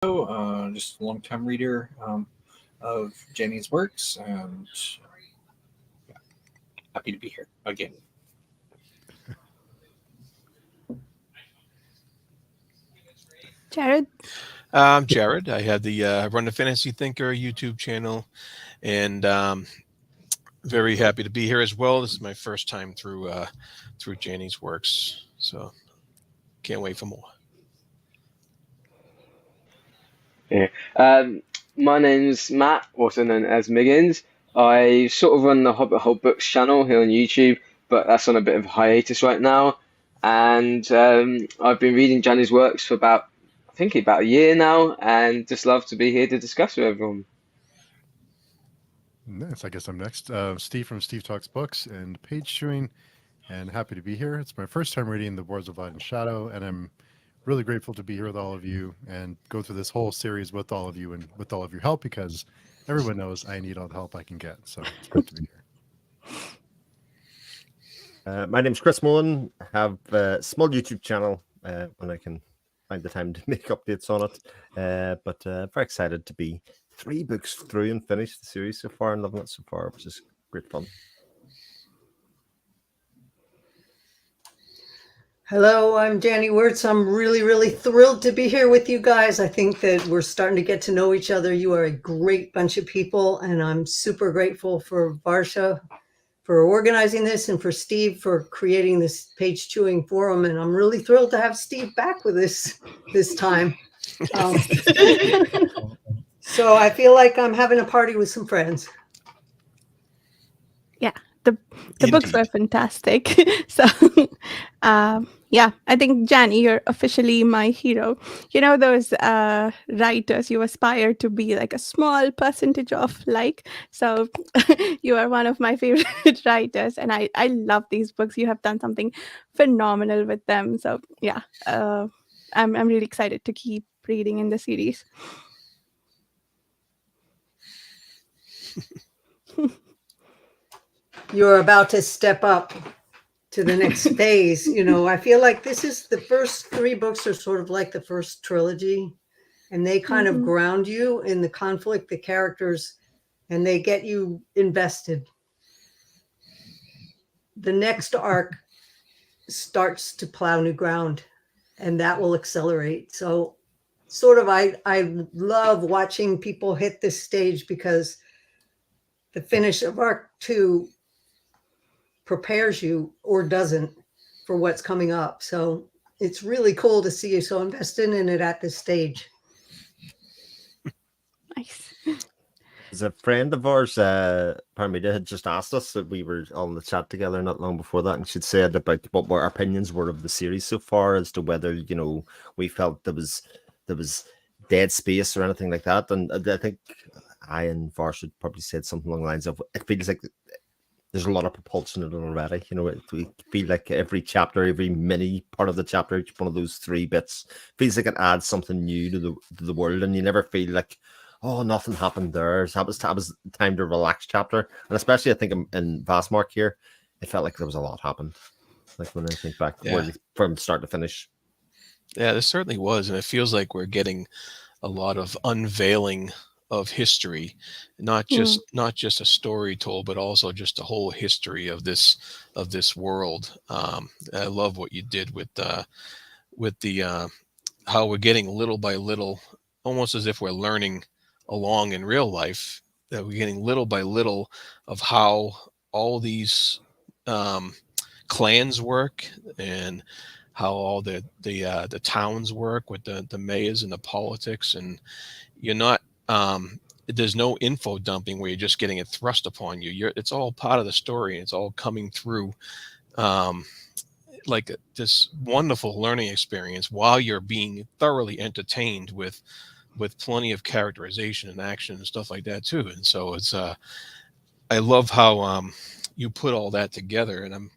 just a long-time reader of Janny's works, and happy to be here again. Jared? I'm Jared. I have the run the Fantasy Thinker YouTube channel, and very happy to be here as well. This is my first time through Janny's works, so can't wait for more. Yeah. My name's Matt, also known as Miggins. I sort of run the Hobbit Whole Books channel here on YouTube, but that's on a bit of hiatus right now. And I've been reading Janny's works for I think about a year now, and just love to be here to discuss with everyone. Nice. I guess I'm next. Steve from Steve Talks Books and Page Chewing, and happy to be here. It's my first time reading The Wars of Light and Shadow, and I'm really grateful to be here with all of you and go through this whole series with all of you and with all of your help, because everyone knows I need all the help I can get. So it's great to be here. My name's Chris Mullen. I have a small YouTube channel when I can find the time to make updates on it. But very excited to be 3 books through and finished the series so far and loving it so far, which is great fun. Hello, I'm Janny Wurts. I'm really, really thrilled to be here with you guys. I think that we're starting to get to know each other. You are a great bunch of people, and I'm super grateful for Varsha for organizing this and for Steve for creating this page chewing forum. And I'm really thrilled to have Steve back with us this time. So I feel like I'm having a party with some friends. Yeah, the books were fantastic. So yeah, I think Janny, you're officially my hero. You know those writers you aspire to be like a small percentage of, like, so you are one of my favorite writers, and I love these books. You have done something phenomenal with them. So yeah, I'm really excited to keep reading in the series. You're about to step up to the next phase. You know, I feel like this is the first 3 books are sort of like the first trilogy, and they kind of ground you in the conflict, the characters, and they get you invested. The next arc starts to plow new ground, and that will accelerate. So sort of I love watching people hit this stage, because the finish of arc 2 prepares you or doesn't for what's coming up. So it's really cool to see you so invested in it at this stage. Nice. As a friend of ours, Parmita, had just asked us that we were all in the chat together not long before that, and she'd said about what our opinions were of the series so far, as to whether, you know, we felt there was dead space or anything like that. And I think I and Vars had probably said something along the lines of, it feels like there's a lot of propulsion in it already. You know, we feel like every chapter, every mini part of the chapter, each one of those 3 bits feels like it adds something new to the world, and you never feel like, oh, nothing happened there. So that was time to relax chapter. And especially I think in Vastmark here, it felt like there was a lot happened. Like when I think back from start to finish. Yeah, this certainly was, and it feels like we're getting a lot of unveiling of history, not just a story told, but also just a whole history of this world. I love what you did with the how we're getting little by little, almost as if we're learning along in real life, that we're getting little by little of how all these clans work, and how all the towns work with the mayors and the politics. And you're not there's no info dumping where you're just getting it thrust upon you. It's all part of the story, and it's all coming through like this wonderful learning experience, while you're being thoroughly entertained with plenty of characterization and action and stuff like that too. And so it's I love how you put all that together, and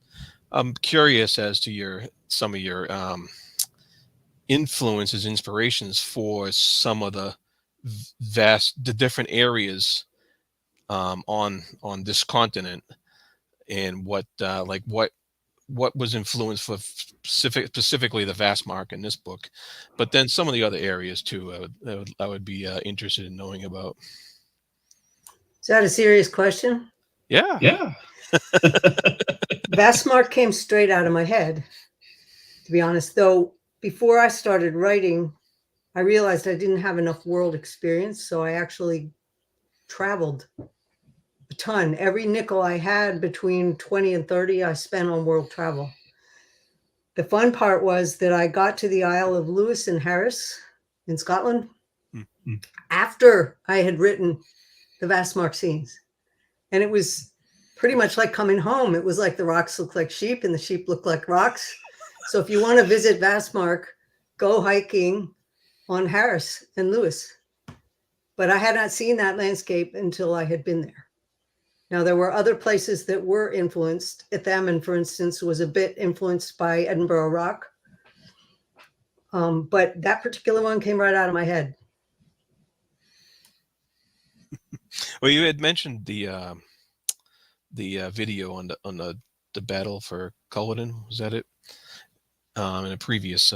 I'm curious as to some of your influences, inspirations for some of the different areas on this continent, and what what was influenced for specifically the Vastmark in this book, but then some of the other areas too. I would be interested in knowing about. Is that a serious question? Yeah. Yeah. Vastmark came straight out of my head, to be honest. Though before I started writing, I realized I didn't have enough world experience, so I actually traveled a ton. Every nickel I had between 20 and 30, I spent on world travel. The fun part was that I got to the Isle of Lewis and Harris in Scotland after I had written the Vastmark scenes. And it was pretty much like coming home. It was like the rocks look like sheep and the sheep look like rocks. So if you want to visit Vastmark, go hiking on Harris and Lewis. But I had not seen that landscape until I had been there. Now, there were other places that were influenced. Ethaman, for instance, was a bit influenced by Edinburgh Rock. But that particular one came right out of my head. Well, you had mentioned the video on the battle for Culloden. Was that it? In a previous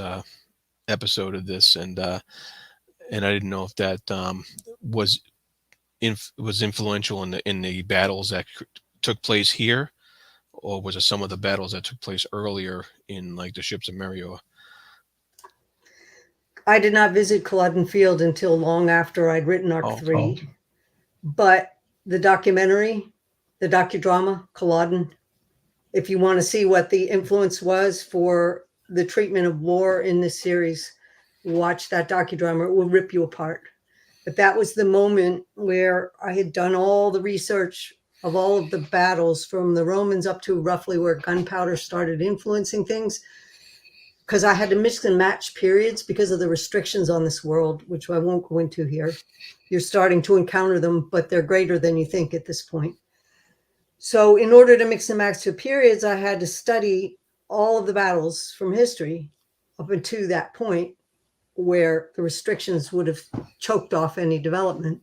episode of this, and I didn't know if that was influential in the battles that took place here, or was it some of the battles that took place earlier in like the ships of Merioa? I did not visit Culloden Field until long after I'd written Arc 3, but the documentary, the docudrama, Culloden, if you want to see what the influence was for the treatment of war in this series, watch that docudrama. It will rip you apart. But that was the moment where I had done all the research of all of the battles from the Romans up to roughly where gunpowder started influencing things, because I had to mix and match periods because of the restrictions on this world, which I won't go into here. You're starting to encounter them, but they're greater than you think at this point. So in order to mix and match the periods, I had to study all of the battles from history up until that point where the restrictions would have choked off any development.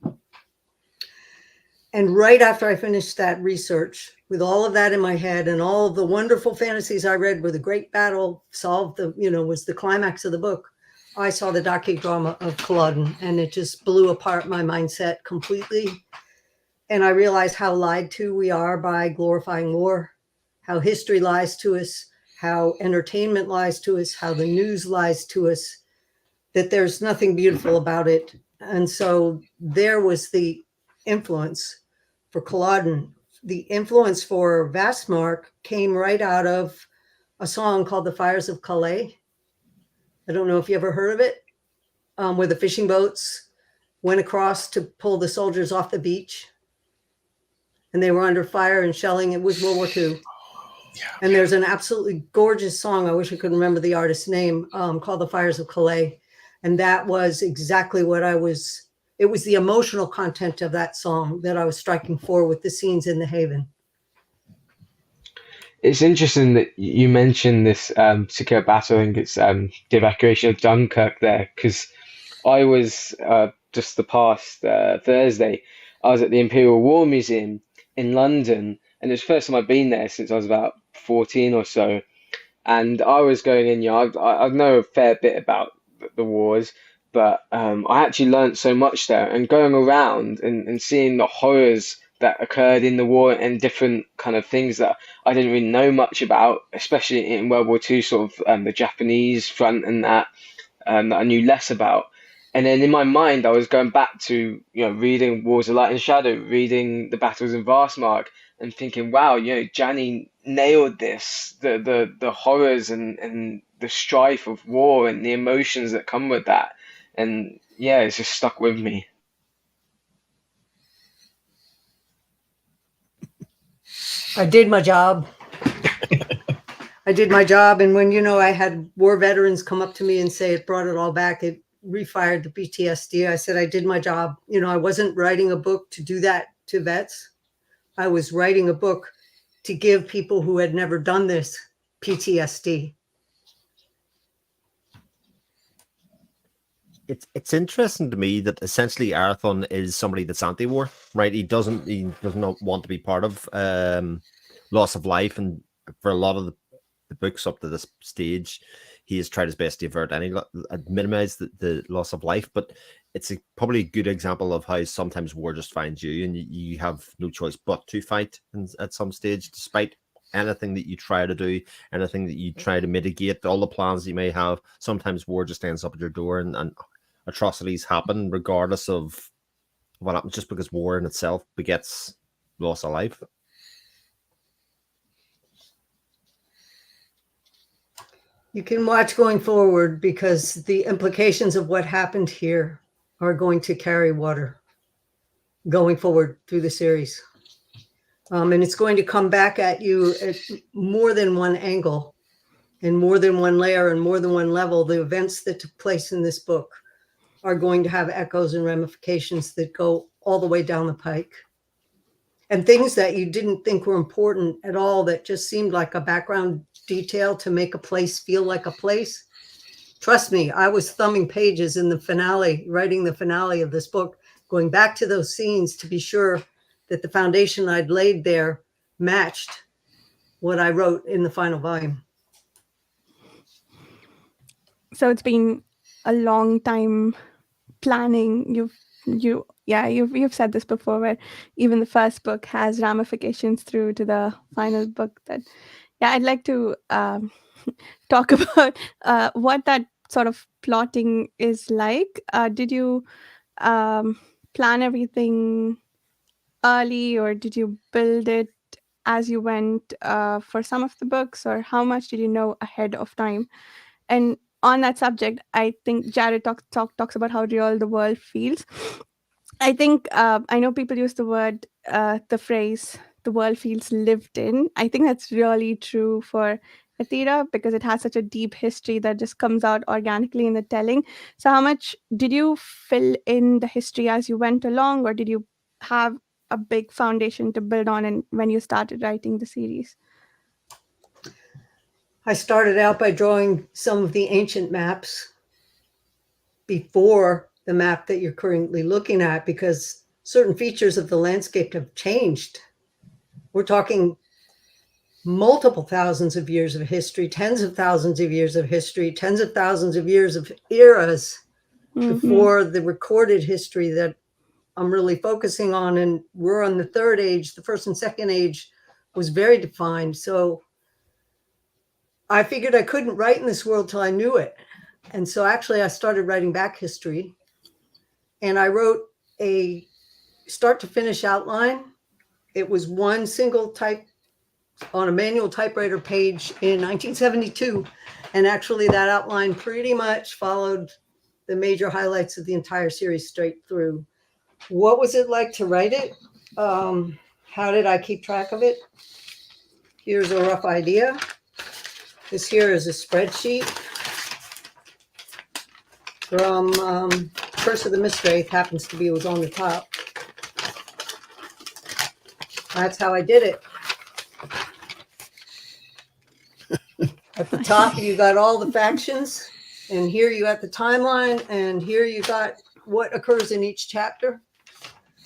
And right after I finished that research, with all of that in my head and all of the wonderful fantasies I read where the great battle solved was the climax of the book, I saw the docudrama of Culloden, and it just blew apart my mindset completely. And I realized how lied to we are by glorifying war, how history lies to us, how entertainment lies to us, how the news lies to us, that there's nothing beautiful about it. And so there was the influence for Culloden. The influence for Vastmark came right out of a song called The Fires of Calais. I don't know if you ever heard of it, where the fishing boats went across to pull the soldiers off the beach. And they were under fire and shelling. It was World War II. And there's an absolutely gorgeous song, I wish I could remember the artist's name, called The Fires of Calais. And that was exactly what it was the emotional content of that song that I was striking for with the scenes in the Haven. It's interesting that you mentioned this particular battle. I think it's the evacuation of Dunkirk there, because I was just the past Thursday, I was at the Imperial War Museum in London, and it was the first time I'd been there since I was about 14 or so. And I was going in, I know a fair bit about the wars, but I actually learned so much there, and going around and seeing the horrors that occurred in the war and different kind of things that I didn't really know much about, especially in World War II, sort of the Japanese front and that I knew less about. And then in my mind, I was going back to, reading Wars of Light and Shadow, reading the battles in Vastmark, and thinking, wow, Janny nailed this, the horrors and the strife of war and the emotions that come with that. And yeah, it's just stuck with me. I did my job. I did my job. And when, I had war veterans come up to me and say it brought it all back, it refired the PTSD. I said, I did my job. I wasn't writing a book to do that to vets. I was writing a book to give people who had never done this PTSD. It's interesting to me that essentially Arathon is somebody that's anti-war, right? He does not want to be part of loss of life, and for a lot of the books up to this stage, he has tried his best to avert any minimize the loss of life. But it's probably a good example of how sometimes war just finds you, and you have no choice but to fight at some stage, despite anything that you try to do, anything that you try to mitigate, all the plans you may have. Sometimes war just ends up at your door, and atrocities happen regardless of what happens, just because war in itself begets loss of life. You can watch going forward, because the implications of what happened here are going to carry water going forward through the series. And it's going to come back at you at more than one angle and more than one layer and more than one level. The events that took place in this book are going to have echoes and ramifications that go all the way down the pike. And things that you didn't think were important at all, that just seemed like a background detail to make a place feel like a place. Trust me, I was thumbing pages in the finale, writing the finale of this book, going back to those scenes to be sure that the foundation I'd laid there matched what I wrote in the final volume. So it's been a long time planning. You've said this before, where even the first book has ramifications through to the final book. I'd like to talk about what that sort of plotting is like. Did you plan everything early, or did you build it as you went for some of the books, or how much did you know ahead of time? And on that subject, I think Jared talks about how real the world feels. I think I know people use the phrase, the world feels lived in. I think that's really true for Athena, because it has such a deep history that just comes out organically in the telling. So how much did you fill in the history as you went along, or did you have a big foundation to build on and when you started writing the series? I started out by drawing some of the ancient maps before the map that you're currently looking at, because certain features of the landscape have changed. We're talking multiple thousands of years of history, tens of thousands of years of history, tens of thousands of years of eras before the recorded history that I'm really focusing on. And we're on the third age. The first and second age was very defined. So I figured I couldn't write in this world till I knew it. And so actually I started writing back history, and I wrote a start to finish outline. It was one single type on a manual typewriter page in 1972. And actually that outline pretty much followed the major highlights of the entire series straight through. What was it like to write it? How did I keep track of it? Here's a rough idea. This here is a spreadsheet from Curse of the Mistwraith, happens to be was on the top. That's how I did it. At the top, you got all the factions, and here you got the timeline, and here you got what occurs in each chapter.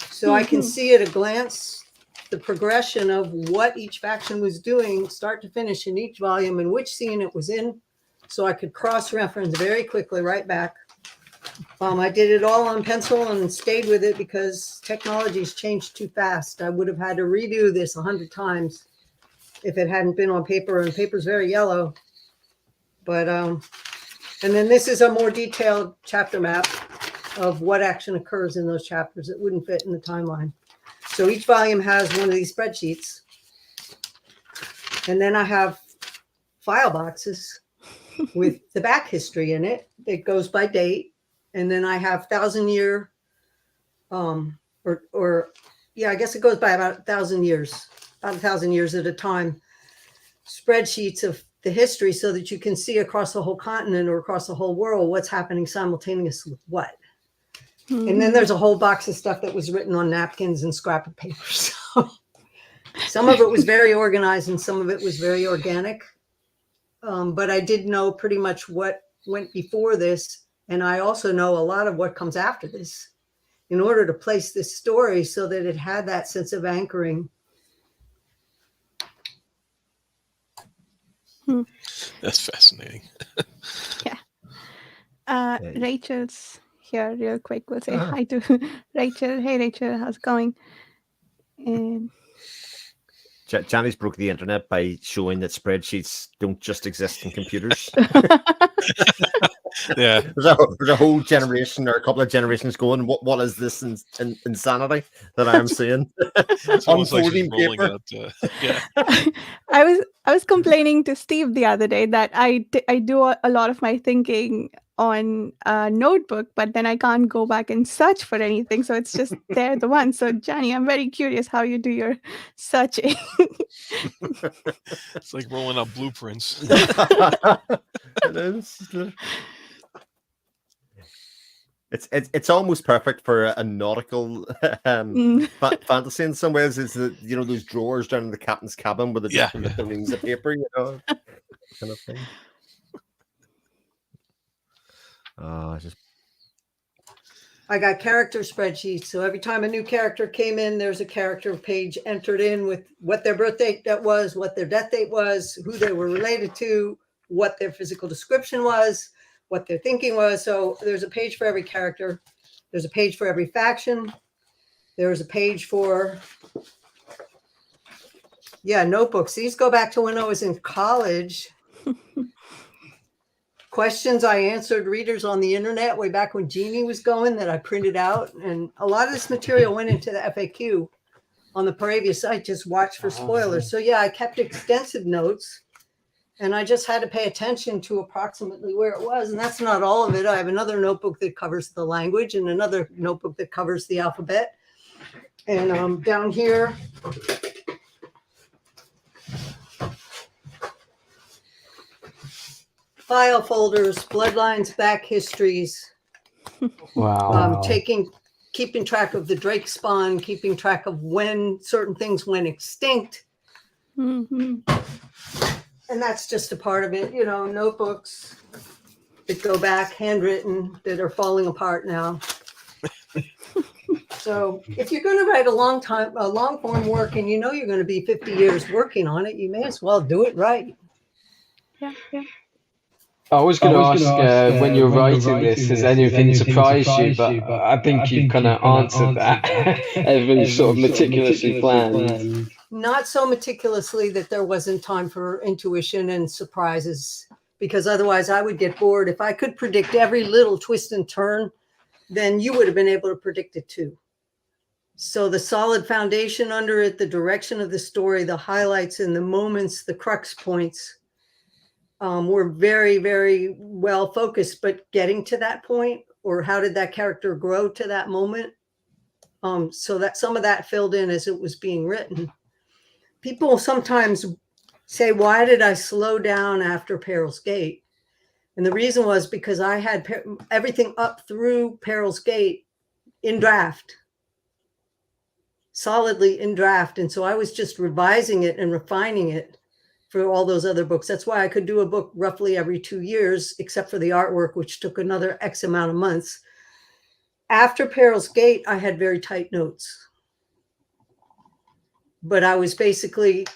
So I can see at a glance the progression of what each faction was doing, start to finish in each volume, and which scene it was in, so I could cross-reference very quickly right back. I did it all on pencil and stayed with it because technology's changed too fast. I would have had to redo this 100 times if it hadn't been on paper, and paper's very yellow. But and then this is a more detailed chapter map of what action occurs in those chapters. It wouldn't fit in the timeline. So each volume has one of these spreadsheets. And then I have file boxes with the back history in it. It goes by date. And then I have 1,000-year, I guess it goes by about 1,000 years, about 1,000 years at a time, spreadsheets of the history, so that you can see across the whole continent or across the whole world what's happening simultaneously with what. And then there's a whole box of stuff that was written on napkins and scrap of paper. So some of it was very organized and some of it was very organic. But I did know pretty much what went before this. And I also know a lot of what comes after this in order to place this story so that it had that sense of anchoring. That's fascinating. Rachel's here real quick. We'll say hi to Rachel. Hey, Rachel, how's it going? And Janny's broke the internet by showing that spreadsheets don't just exist in computers. Yeah. There's a whole generation or a couple of generations going, what is this insanity that I am seeing? It's almost like she's Unfolding rolling paper. out. Yeah. I was complaining to Steve the other day that I do a lot of my thinking on a notebook, but then I can't go back and search for anything. So it's just there, the one. So Janny, I'm very curious how you do your searching. It's like rolling out blueprints. It is. It's almost perfect for a nautical fantasy in some ways. It's those drawers down in the captain's cabin with the rings of paper, kind of thing. I got character spreadsheets. So every time a new character came in, there's a character page entered in with what their birth date was, what their death date was, who they were related to, what their physical description was, what their thinking was. So there's a page for every character. There's a page for every faction. There's a page for, notebooks. These go back to when I was in college. Questions I answered readers on the internet way back when Jeannie was going that I printed out. And a lot of this material went into the FAQ on the previous site. Just watch for spoilers. So I kept extensive notes. And I just had to pay attention to approximately where it was. And that's not all of it. I have another notebook that covers the language and another notebook that covers the alphabet. And down here, file folders, bloodlines, back histories. Wow. Keeping track of the Drake spawn, keeping track of when certain things went extinct. Mm-hmm. And that's just a part of it, notebooks that go back, handwritten, that are falling apart now. So if you're going to write a long form work and you're going to be 50 years working on it, you may as well do it right. Yeah. I was going to ask, when you're writing this, has anything surprised you? But I think you've kind of answered that. Everything's sort of meticulously planned. Not so meticulously that there wasn't time for intuition and surprises, because otherwise I would get bored. If I could predict every little twist and turn, then you would have been able to predict it too. So the solid foundation under it, the direction of the story, the highlights and the moments, the crux points, were very, very well focused. But getting to that point, or how did that character grow to that moment, so that some of that filled in as it was being written. People sometimes say, why did I slow down after Peril's Gate? And the reason was because I had everything up through Peril's Gate in draft, solidly in draft. And so I was just revising it and refining it for all those other books. That's why I could do a book roughly every 2 years, except for the artwork, which took another X amount of months. After Peril's Gate, I had very tight notes. But I was basically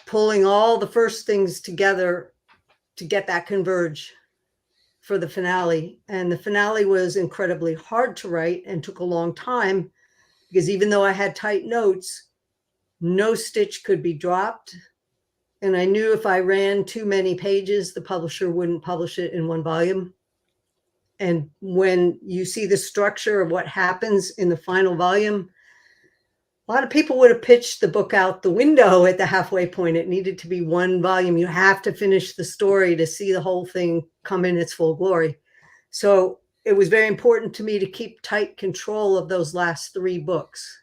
pulling all the first things together to get that converge for the finale. And the finale was incredibly hard to write and took a long time, because even though I had tight notes, no stitch could be dropped. And I knew if I ran too many pages, the publisher wouldn't publish it in one volume. And when you see the structure of what happens in the final volume, a lot of people would have pitched the book out the window at the halfway point. It needed to be one volume. You have to finish the story to see the whole thing come in its full glory. So it was very important to me to keep tight control of those last 3 books,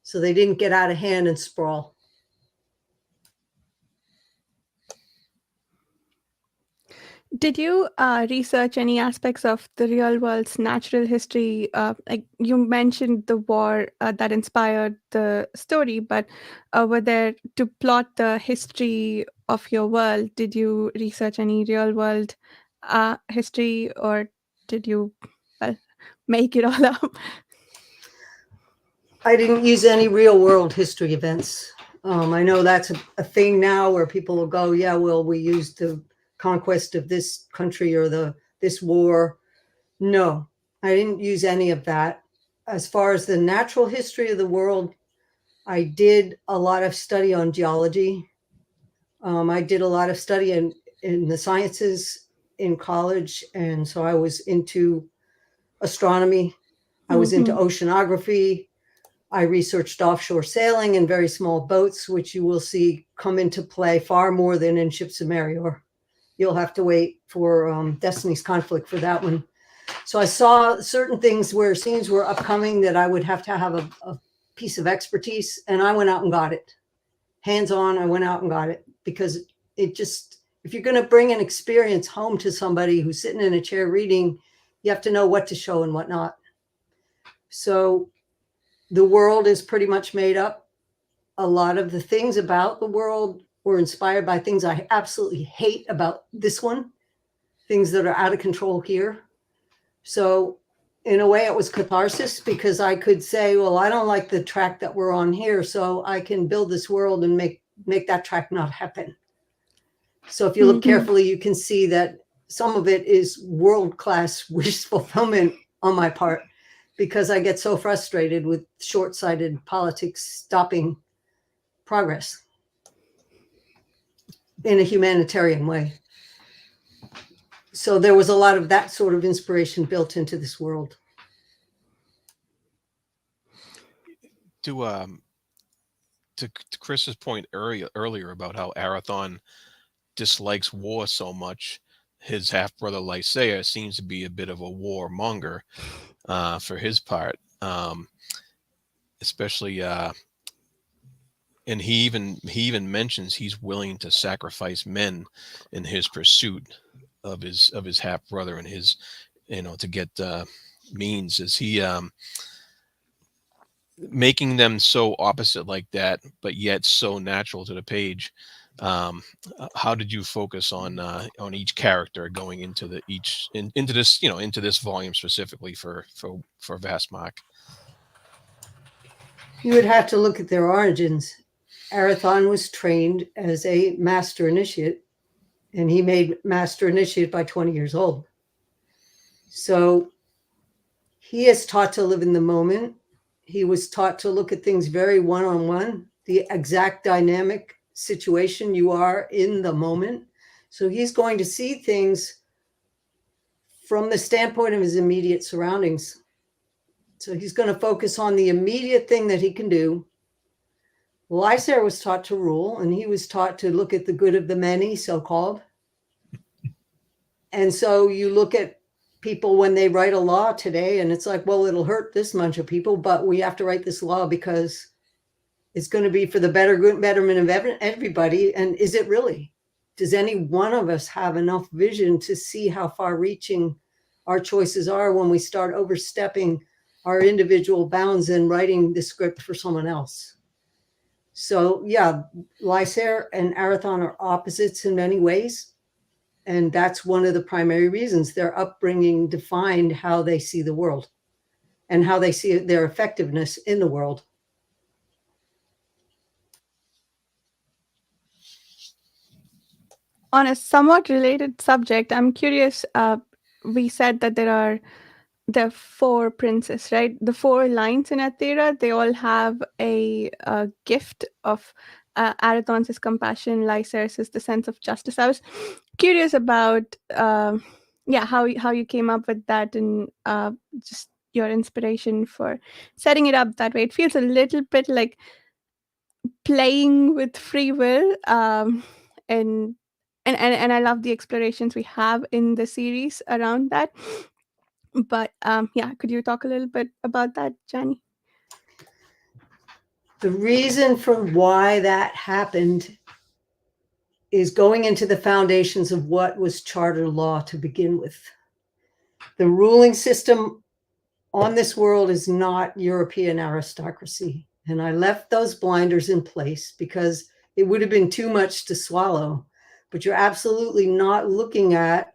so they didn't get out of hand and sprawl. Did you research any aspects of the real world's natural history? Like you mentioned the war that inspired the story, but were there, to plot the history of your world, did you research any real world history, or did you make it all up? I didn't use any real world history events. I know that's a thing now where people will go, yeah, well, we used the conquest of this country or this war. No, I didn't use any of that. As far as the natural history of the world, I did a lot of study on geology. I did a lot of study in the sciences in college. And so I was into astronomy. I was into oceanography. I researched offshore sailing in very small boats, which you will see come into play far more than in ships of Marior. You'll have to wait for Destiny's Conflict for that one. So I saw certain things where scenes were upcoming that I would have to have a piece of expertise, and I went out and got it. Hands-on, I went out and got it, because it just, if you're going to bring an experience home to somebody who's sitting in a chair reading, you have to know what to show and what not. So the world is pretty much made up. A lot of the things about the world were inspired by things I absolutely hate about this one, things that are out of control here. So in a way it was catharsis, because I could say, well, I don't like the track that we're on here, so I can build this world and make that track not happen. So if you look carefully, you can see that some of it is world-class wish fulfillment on my part, because I get so frustrated with short-sighted politics stopping progress in a humanitarian way. So there was a lot of that sort of inspiration built into this world. To Chris's point earlier about how Arathon dislikes war so much, his half-brother Lysaea seems to be a bit of a warmonger for his part, especially and he even mentions he's willing to sacrifice men in his pursuit of his half brother and his, to get means. Is he making them so opposite like that, but yet so natural to the page? How did you focus on each character going into this volume specifically for Vastmark? You would have to look at their origins. Arathon was trained as a master initiate, and he made master initiate by 20 years old. So he is taught to live in the moment. He was taught to look at things very one-on-one, the exact dynamic situation you are in the moment. So he's going to see things from the standpoint of his immediate surroundings. So he's going to focus on the immediate thing that he can do. Lysaea was taught to rule, and he was taught to look at the good of the many, so-called. And so you look at people when they write a law today, and it's like, well, it'll hurt this bunch of people, but we have to write this law because it's going to be for the betterment of everybody. And is it really? Does any one of us have enough vision to see how far-reaching our choices are when we start overstepping our individual bounds and writing the script for someone else? So yeah, Lysaea and Arathon are opposites in many ways. And that's one of the primary reasons their upbringing defined how they see the world and how they see their effectiveness in the world. On a somewhat related subject, I'm curious, we said that there are four princes, right? The four lines in Athera, they all have a gift of Arathon's is compassion, Lysaea's is the sense of justice. I was curious about how you came up with that, and just your inspiration for setting it up that way. It feels a little bit like playing with free will, and I love the explorations we have in the series around that. But could you talk a little bit about that, Janny? The reason for why that happened is going into the foundations of what was charter law to begin with. The ruling system on this world is not European aristocracy. And I left those blinders in place because it would have been too much to swallow. But you're absolutely not looking at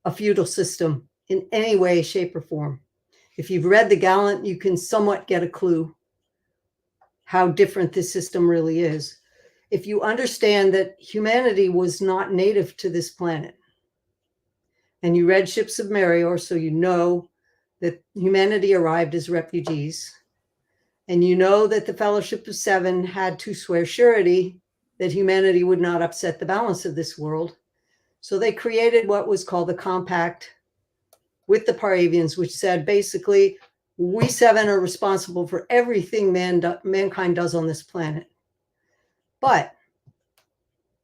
a feudal system in any way, shape, or form. If you've read The Gallant, you can somewhat get a clue how different this system really is. If you understand that humanity was not native to this planet, and you read Ships of Merior, so you know that humanity arrived as refugees, and you know that the Fellowship of Seven had to swear surety that humanity would not upset the balance of this world. So they created what was called the Compact with the Paravians, which said basically, we seven are responsible for everything mankind does on this planet. But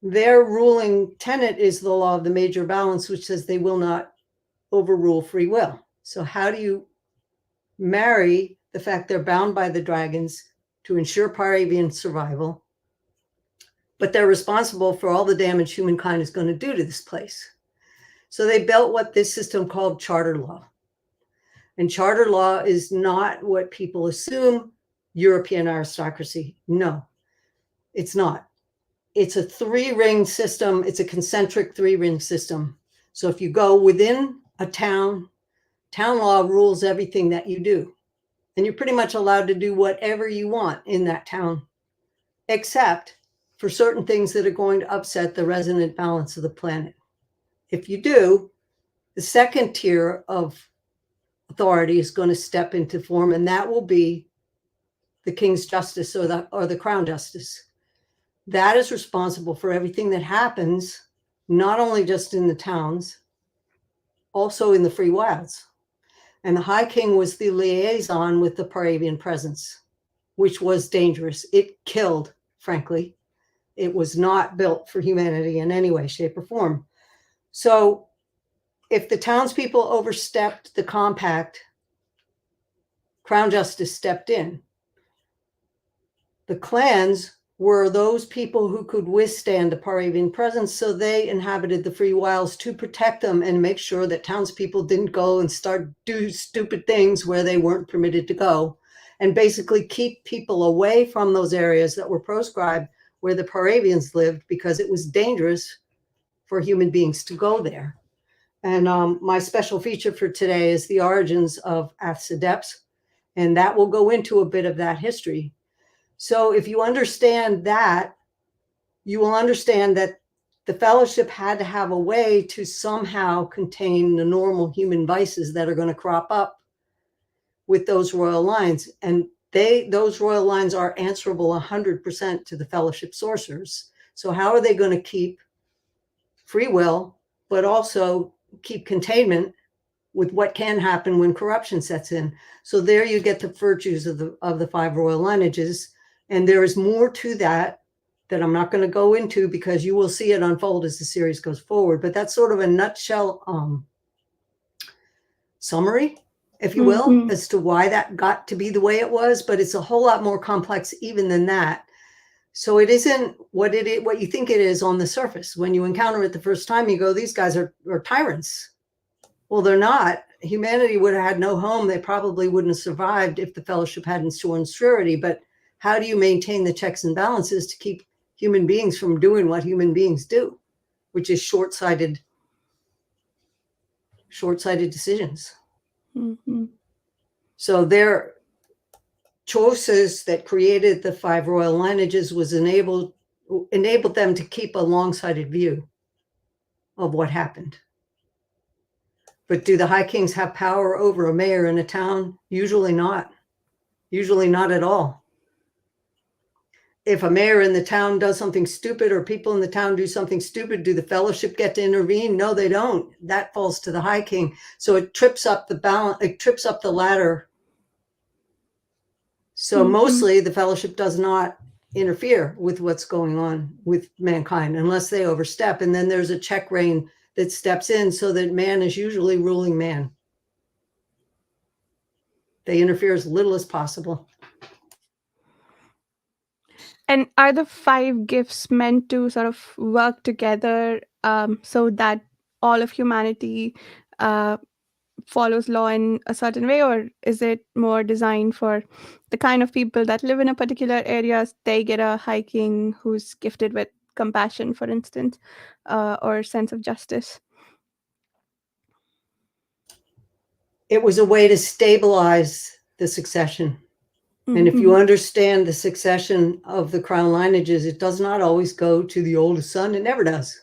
their ruling tenet is the law of the major balance, which says they will not overrule free will. So how do you marry the fact they're bound by the dragons to ensure Paravian survival, but they're responsible for all the damage humankind is going to do to this place? So they built what this system called charter law. And charter law is not what people assume, European aristocracy. No, it's not. It's a three-ring system. It's a concentric three-ring system. So if you go within a town, town law rules everything that you do. And you're pretty much allowed to do whatever you want in that town, except for certain things that are going to upset the resonant balance of the planet. If you do, the second tier of authority is going to step into form, and that will be the King's Justice or the Crown Justice. That is responsible for everything that happens, not only just in the towns, also in the free wilds. And the High King was the liaison with the Paravian presence, which was dangerous. It killed, frankly. It was not built for humanity in any way, shape, or form. So if the townspeople overstepped the compact, Crown Justice stepped in. The clans were those people who could withstand the Paravian presence, so they inhabited the free wilds to protect them and make sure that townspeople didn't go and do stupid things where they weren't permitted to go, and basically keep people away from those areas that were proscribed where the Paravians lived, because it was dangerous for human beings to go there. And my special feature for today is the origins of Athsedeps, and that will go into a bit of that history. So if you understand that, you will understand that the Fellowship had to have a way to somehow contain the normal human vices that are going to crop up with those royal lines. And those royal lines are answerable 100% to the Fellowship sorcerers. So how are they going to keep free will, but also keep containment with what can happen when corruption sets in? So there you get the virtues of the five royal lineages. And there is more to that I'm not going to go into, because you will see it unfold as the series goes forward. But that's sort of a nutshell summary, if you will, as to why that got to be the way it was. But it's a whole lot more complex even than that. So it isn't what you think it is on the surface. When you encounter it the first time, you go, these guys are tyrants. Well, they're not. Humanity would have had no home. They probably wouldn't have survived if the Fellowship hadn't sworn surety. But how do you maintain the checks and balances to keep human beings from doing what human beings do, which is short-sighted decisions? Mm-hmm. So their choices that created the five royal lineages was enabled them to keep a long-sighted view of what happened. But do the High Kings have power over a mayor in a town? Usually not. Usually not at all. If a mayor in the town does something stupid, or people in the town do something stupid, do the Fellowship get to intervene? No, they don't. That falls to the High King. So it trips up the balance. It trips up the ladder. So mostly the Fellowship does not interfere with what's going on with mankind unless they overstep. And then there's a check rein that steps in, so that man is usually ruling man. They interfere as little as possible. And are the five gifts meant to sort of work together so that all of humanity follows law in a certain way, or is it more designed for the kind of people that live in a particular area? They get a High King who's gifted with compassion, for instance, or sense of justice. It was a way to stabilize the succession. And if you understand the succession of the crown lineages, it does not always go to the oldest son. It never does.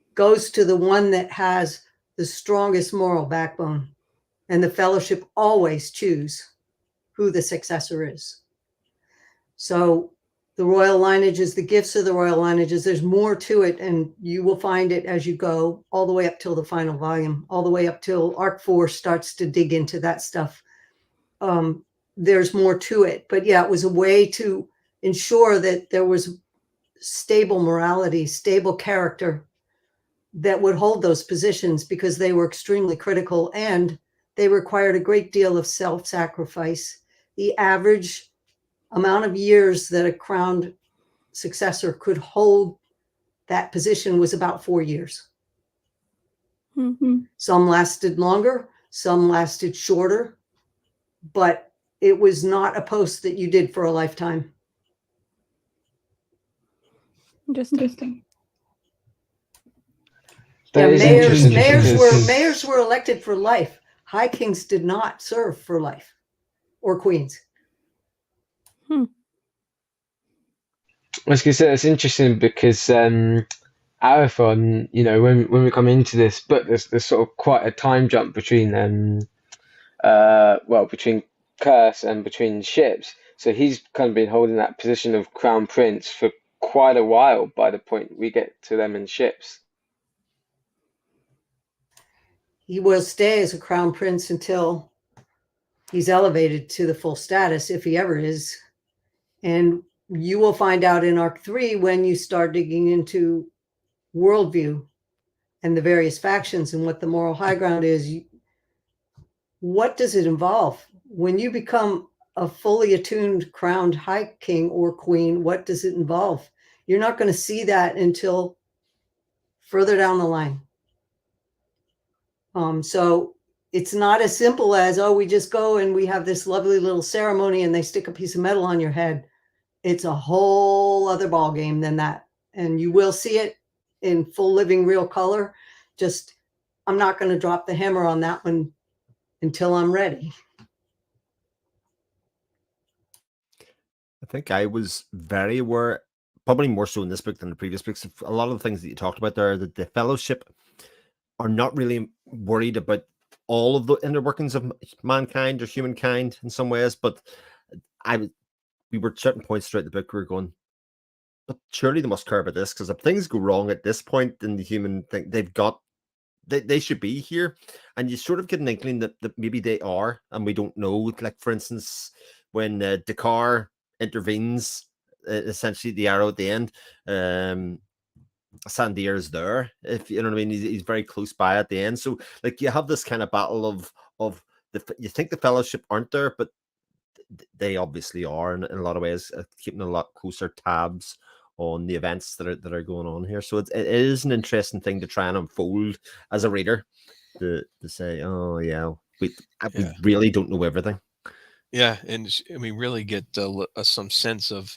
It goes to the one that has the strongest moral backbone. And the fellowship always choose who the successor is. So the royal lineages, the gifts of the royal lineages, there's more to it, and you will find it as you go all the way up till the final volume, all the way up till Arc 4 starts to dig into that stuff. There's more to it. But yeah, it was a way to ensure that there was stable morality, stable character that would hold those positions, because they were extremely critical and they required a great deal of self-sacrifice. The average amount of years that a crowned successor could hold that position was about 4 years. Some lasted longer, some lasted shorter, but it was not a post that you did for a lifetime. Interesting. Yeah, That is interesting because mayors were elected for life. High kings did not serve for life, or queens. I was going to say it's interesting because Arathon, you know, when we come into this book, there's sort of quite a time jump between between Curse and between ships. So he's kind of been holding that position of crown prince for quite a while by the point we get to them in ships. He will stay as a crown prince until he's elevated to the full status, if he ever is. And you will find out in Arc 3, when you start digging into worldview and the various factions and what the moral high ground is, what does it involve? When you become a fully attuned crowned high king or queen, what does it involve? You're not going to see that until further down the line. So it's not as simple as, oh, we just go and we have this lovely little ceremony and they stick a piece of metal on your head. It's a whole other ball game than that. And you will see it in full living real color. Just, I'm not going to drop the hammer on that one until I'm ready. I think I was very aware, probably more so in this book than the previous books, of a lot of the things that you talked about there, that the Fellowship are not really worried about all of the inner workings of mankind or humankind in some ways, but we were at certain points throughout the book, we were going, but surely they must care about this, because if things go wrong at this point in the human thing, they should be here. And you sort of get an inkling that maybe they are, and we don't know. Like, for instance, when Dakar intervenes, essentially the arrow at the end, Sandir is there, if you know what I mean. He's very close by at the end. So like, you have this kind of battle of you think the Fellowship aren't there, but they obviously are in a lot of ways, keeping a lot closer tabs on the events that are going on here. So it is an interesting thing to try and unfold as a reader, to say, oh yeah, we really don't know everything. Yeah, and we really get some sense of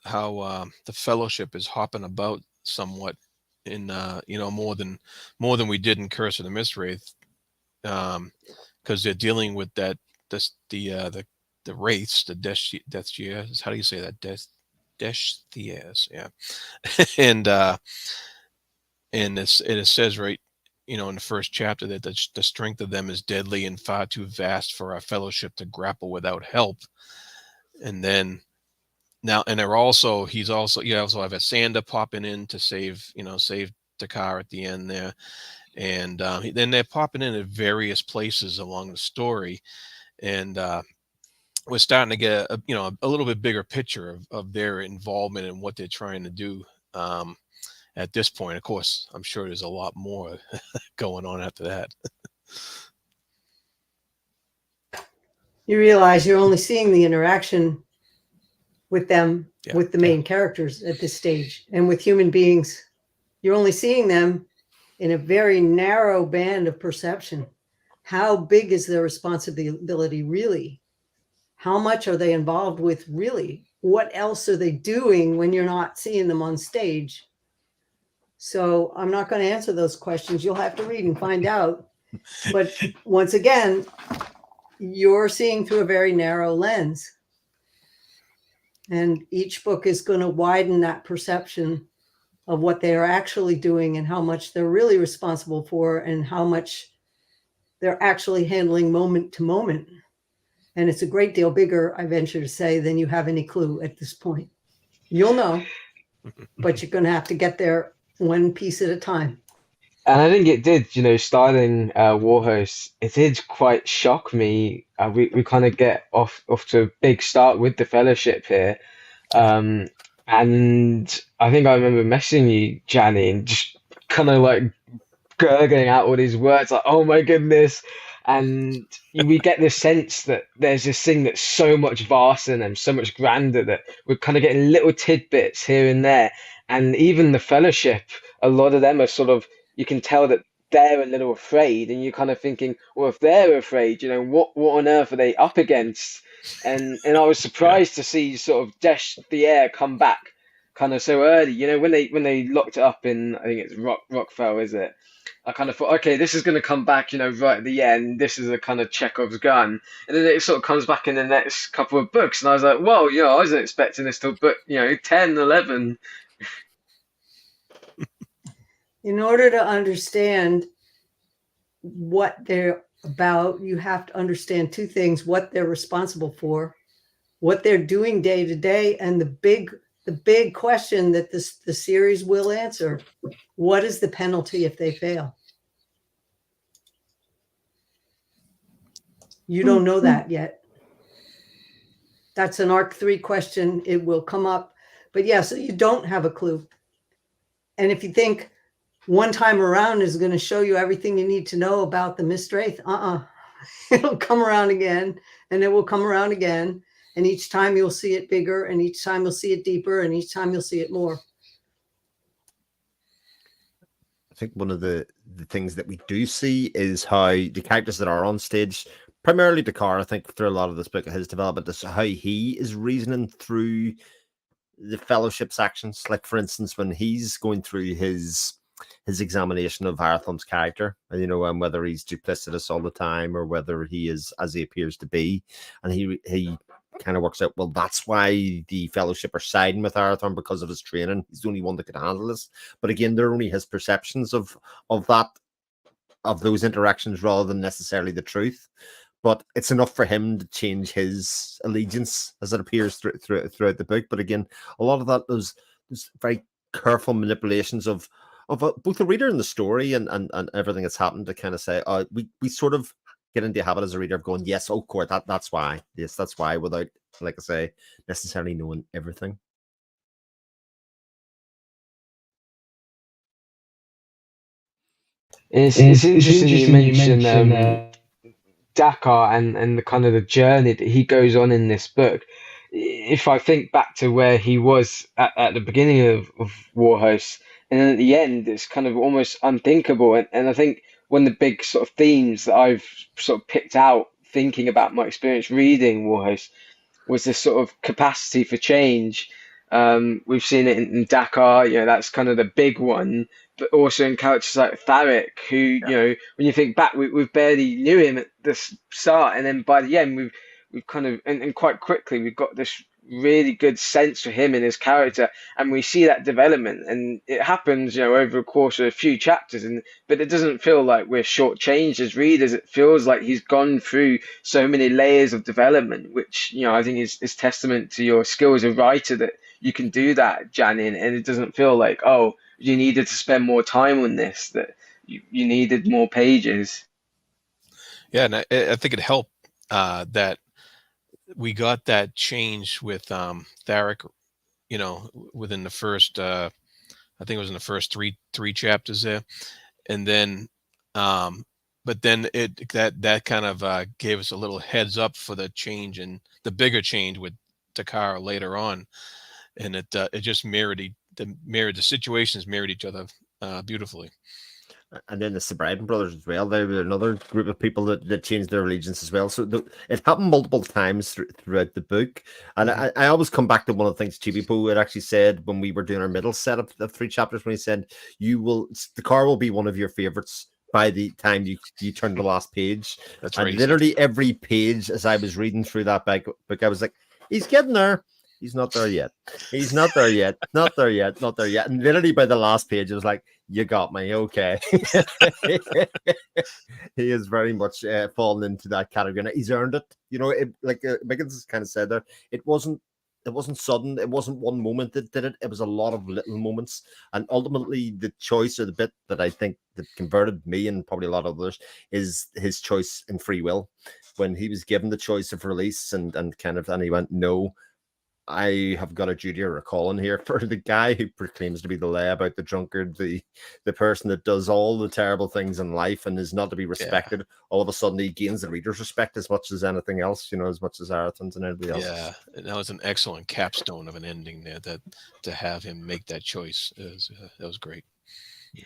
how the Fellowship is hopping about somewhat in more than we did in Curse of the Mistwraith, because they're dealing with the wraiths, the Deathshears. How do you say that? Deathshears, yeah. And it says right, in the first chapter, that the strength of them is deadly and far too vast for our Fellowship to grapple without help. And then now, and you also have a Sander popping in to save Dakar at the end there, and then they're popping in at various places along the story, and we're starting to get a little bit bigger picture of their involvement and what they're trying to do at this point. Of course, I'm sure there's a lot more going on after that. You realize you're only seeing the interaction with them, with the main characters at this stage, and with human beings. You're only seeing them in a very narrow band of perception. How big is their responsibility really? How much are they involved with really? What else are they doing when you're not seeing them on stage? So I'm not going to answer those questions. You'll have to read and find out. But once again, you're seeing through a very narrow lens. And each book is going to widen that perception of what they are actually doing and how much they're really responsible for and how much they're actually handling moment to moment. And it's a great deal bigger, I venture to say, than you have any clue at this point. You'll know, but you're going to have to get there one piece at a time. And I think it did, starting Warhost, it did quite shock me. We kind of get off to a big start with the Fellowship here. And I think I remember messaging you, Janny, and just kind of like gurgling out all these words like, oh my goodness. And we get this sense that there's this thing that's so much vaster and so much grander that we're kind of getting little tidbits here and there. And even the Fellowship, a lot of them are sort of, you can tell that they're a little afraid, and you're kind of thinking, well, if they're afraid, what on earth are they up against? And I was surprised to see sort of Desh the Air come back kind of so early. When they locked it up in, I think it's Rockfell, is it? I kind of thought, okay, this is going to come back, right at the end. This is a kind of Chekhov's gun. And then it sort of comes back in the next couple of books. And I was like, whoa, I wasn't expecting this till book, 10, 11. In order to understand what they're about, you have to understand two things: what they're responsible for, what they're doing day to day, and the big question that the series will answer: what is the penalty if they fail? You don't know that yet. That's an Arc 3 question. It will come up. But yeah, so you don't have a clue. And if you think one time around is going to show you everything you need to know about the Mist Wraith, it'll come around again, and it will come around again. And each time you'll see it bigger, and each time you'll see it deeper, and each time you'll see it more. I think one of the things that we do see is how the characters that are on stage, primarily Dakar, I think through a lot of this book, his development is how he is reasoning through the Fellowship's actions. Like, for instance, when he's going through his examination of Arathum's character, and whether he's duplicitous all the time or whether he is as he appears to be, and he kind of works out, well, that's why the Fellowship are siding with Arathum, because of his training. He's the only one that could handle this. But again, they're only his perceptions of those interactions rather than necessarily the truth. But it's enough for him to change his allegiance as it appears throughout the book. But again, a lot of that those very careful manipulations of both the reader and the story and everything that's happened to kind of say, we sort of get into the habit as a reader of going, yes, oh, court, that's why. Yes, that's why, without, like I say, necessarily knowing everything. It's interesting you mention Dakar and the kind of the journey that he goes on in this book. If I think back to where he was at the beginning of Warhost, and then at the end, it's kind of almost unthinkable. And I think one of the big sort of themes that I've sort of picked out thinking about my experience reading Warhost was this sort of capacity for change. We've seen it in Dakar, that's kind of the big one, but also in characters like Tharic, who, when you think back, we barely knew him at the start, and then by the end, we've kind of, and quite quickly, we've got this really good sense for him and his character, and we see that development, and it happens, over the course of a few chapters, but it doesn't feel like we're shortchanged as readers. It feels like he's gone through so many layers of development, which, I think is testament to your skill as a writer, that you can do that, Janny, and it doesn't feel like, oh, you needed to spend more time on this, that you needed more pages. Yeah, and I think it helped that we got that change with Tharic, within the first, I think it was in the first three chapters there, and then, but then that kind of gave us a little heads up for the change, and the bigger change with Dakar later on, and it just mirrored the situations mirrored each other beautifully. And then the Sobriety brothers as well. They were another group of people that changed their allegiance as well. So it happened multiple times throughout the book. And I always come back to one of the things Chibipo had actually said when we were doing our middle set of 3 chapters, when he said, the car will be one of your favorites by the time you turn the last page. That's and racist. literally every page as I was reading through that book, I was like, he's getting there. He's not there yet. He's not there yet. Not there yet. Not there yet. And literally by the last page, it was like, you got me. Okay. He is very much fallen into that category. Now, he's earned it. You know, like Miggins kind of said there, it wasn't sudden. It wasn't one moment that did it. It was a lot of little moments. And ultimately, the choice, or the bit that I think that converted me and probably a lot of others, is his choice in free will. When he was given the choice of release and he went, no, I have got a duty of recalling here for the guy who proclaims to be the layabout, the drunkard, the person that does all the terrible things in life and is not to be respected. Yeah. All of a sudden, he gains the reader's respect as much as anything else, you know, as much as Arathon's and everybody else. Yeah, and that was an excellent capstone of an ending there. That to have him make that choice that was great.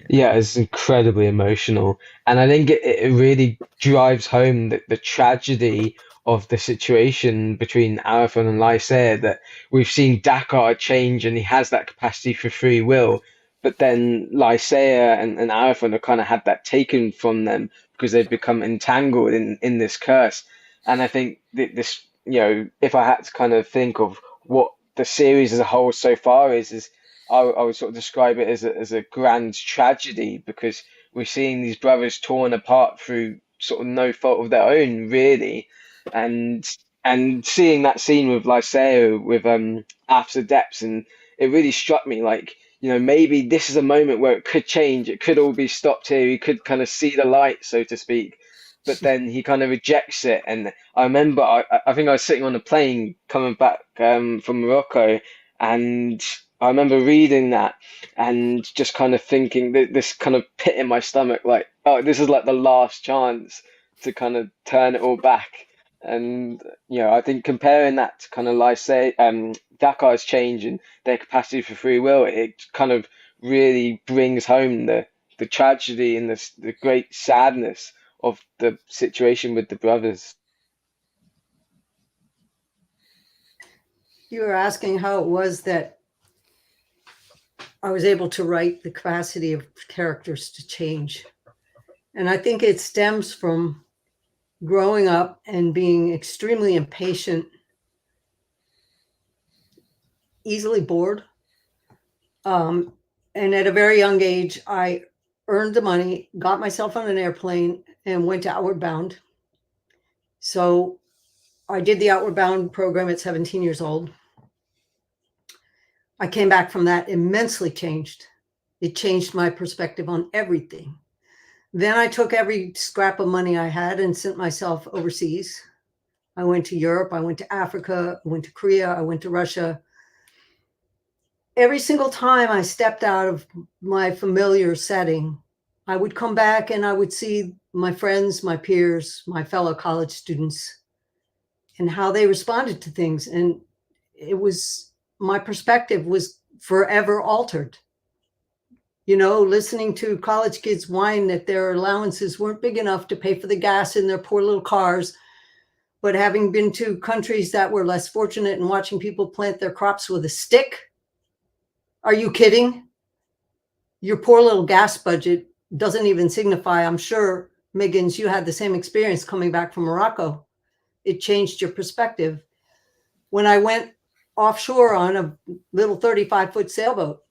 Yeah, it's incredibly emotional, and I think it really drives home the tragedy of the situation between Arathon and Lysaea, that we've seen Dakar change and he has that capacity for free will, but then Lysaea and Arathon have kind of had that taken from them because they've become entangled in this curse. And I think this, you know, if I had to kind of think of what the series as a whole so far is I would sort of describe it as a grand tragedy, because we're seeing these brothers torn apart through sort of no fault of their own, really. And seeing that scene with Lysaea with After Depths, and it really struck me like, you know, maybe this is a moment where it could change. It could all be stopped here. He could kind of see the light, so to speak. But then he kind of rejects it. And I remember, I think I was sitting on a plane coming back from Morocco, and I remember reading that and just kind of thinking this kind of pit in my stomach, like, oh, this is like the last chance to kind of turn it all back. And, you know, I think comparing that to kind of Lysaea, Dakar's change and their capacity for free will, it kind of really brings home the tragedy and the great sadness of the situation with the brothers. You were asking how it was that I was able to write the capacity of characters to change. And I think it stems from growing up and being extremely impatient, easily bored. And at a very young age, I earned the money, got myself on an airplane, and went to Outward Bound. So I did the Outward Bound program at 17 years old. I came back from that immensely changed. It changed my perspective on everything. Then I took every scrap of money I had and sent myself overseas. I went to Europe, I went to Africa, I went to Korea, I went to Russia. Every single time I stepped out of my familiar setting, I would come back and I would see my friends, my peers, my fellow college students, and how they responded to things. And it was, my perspective was forever altered. You know, listening to college kids whine that their allowances weren't big enough to pay for the gas in their poor little cars, but having been to countries that were less fortunate and watching people plant their crops with a stick. Are you kidding? Your poor little gas budget doesn't even signify. I'm sure, Miggins, you had the same experience coming back from Morocco. It changed your perspective. When I went offshore on a little 35-foot sailboat,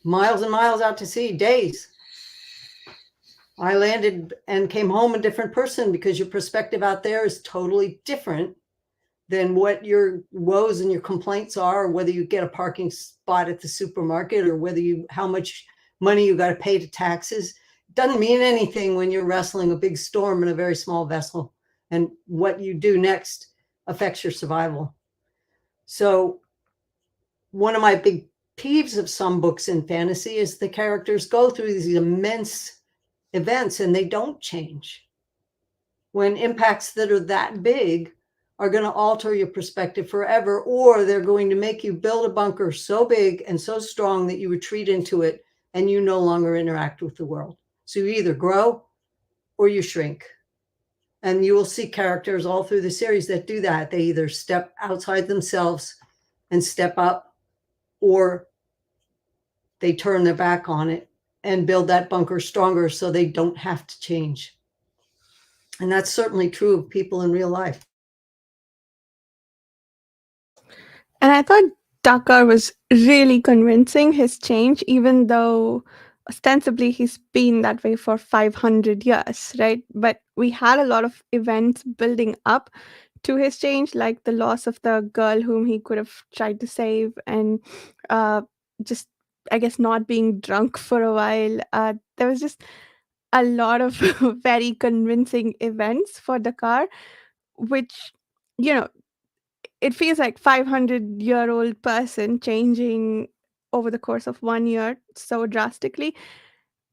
miles and miles out to sea, days, I landed and came home a different person, because your perspective out there is totally different than what your woes and your complaints are, or whether you get a parking spot at the supermarket, or whether how much money you got to pay to taxes. It doesn't mean anything when you're wrestling a big storm in a very small vessel, and what you do next affects your survival. So one of my big peeves of some books in fantasy is the characters go through these immense events and they don't change. When impacts that are that big are going to alter your perspective forever, or they're going to make you build a bunker so big and so strong that you retreat into it and you no longer interact with the world. So you either grow or you shrink. And you will see characters all through the series that do that. They either step outside themselves and step up, or they turn their back on it and build that bunker stronger so they don't have to change. And that's certainly true of people in real life. And I thought Dakar was really convincing, his change, even though ostensibly he's been that way for 500 years, right? But we had a lot of events building up to his change, like the loss of the girl whom he could have tried to save, and just, I guess, not being drunk for a while. There was just a lot of very convincing events for Dakar, which, you know, it feels like 500-year-old person changing over the course of 1 year so drastically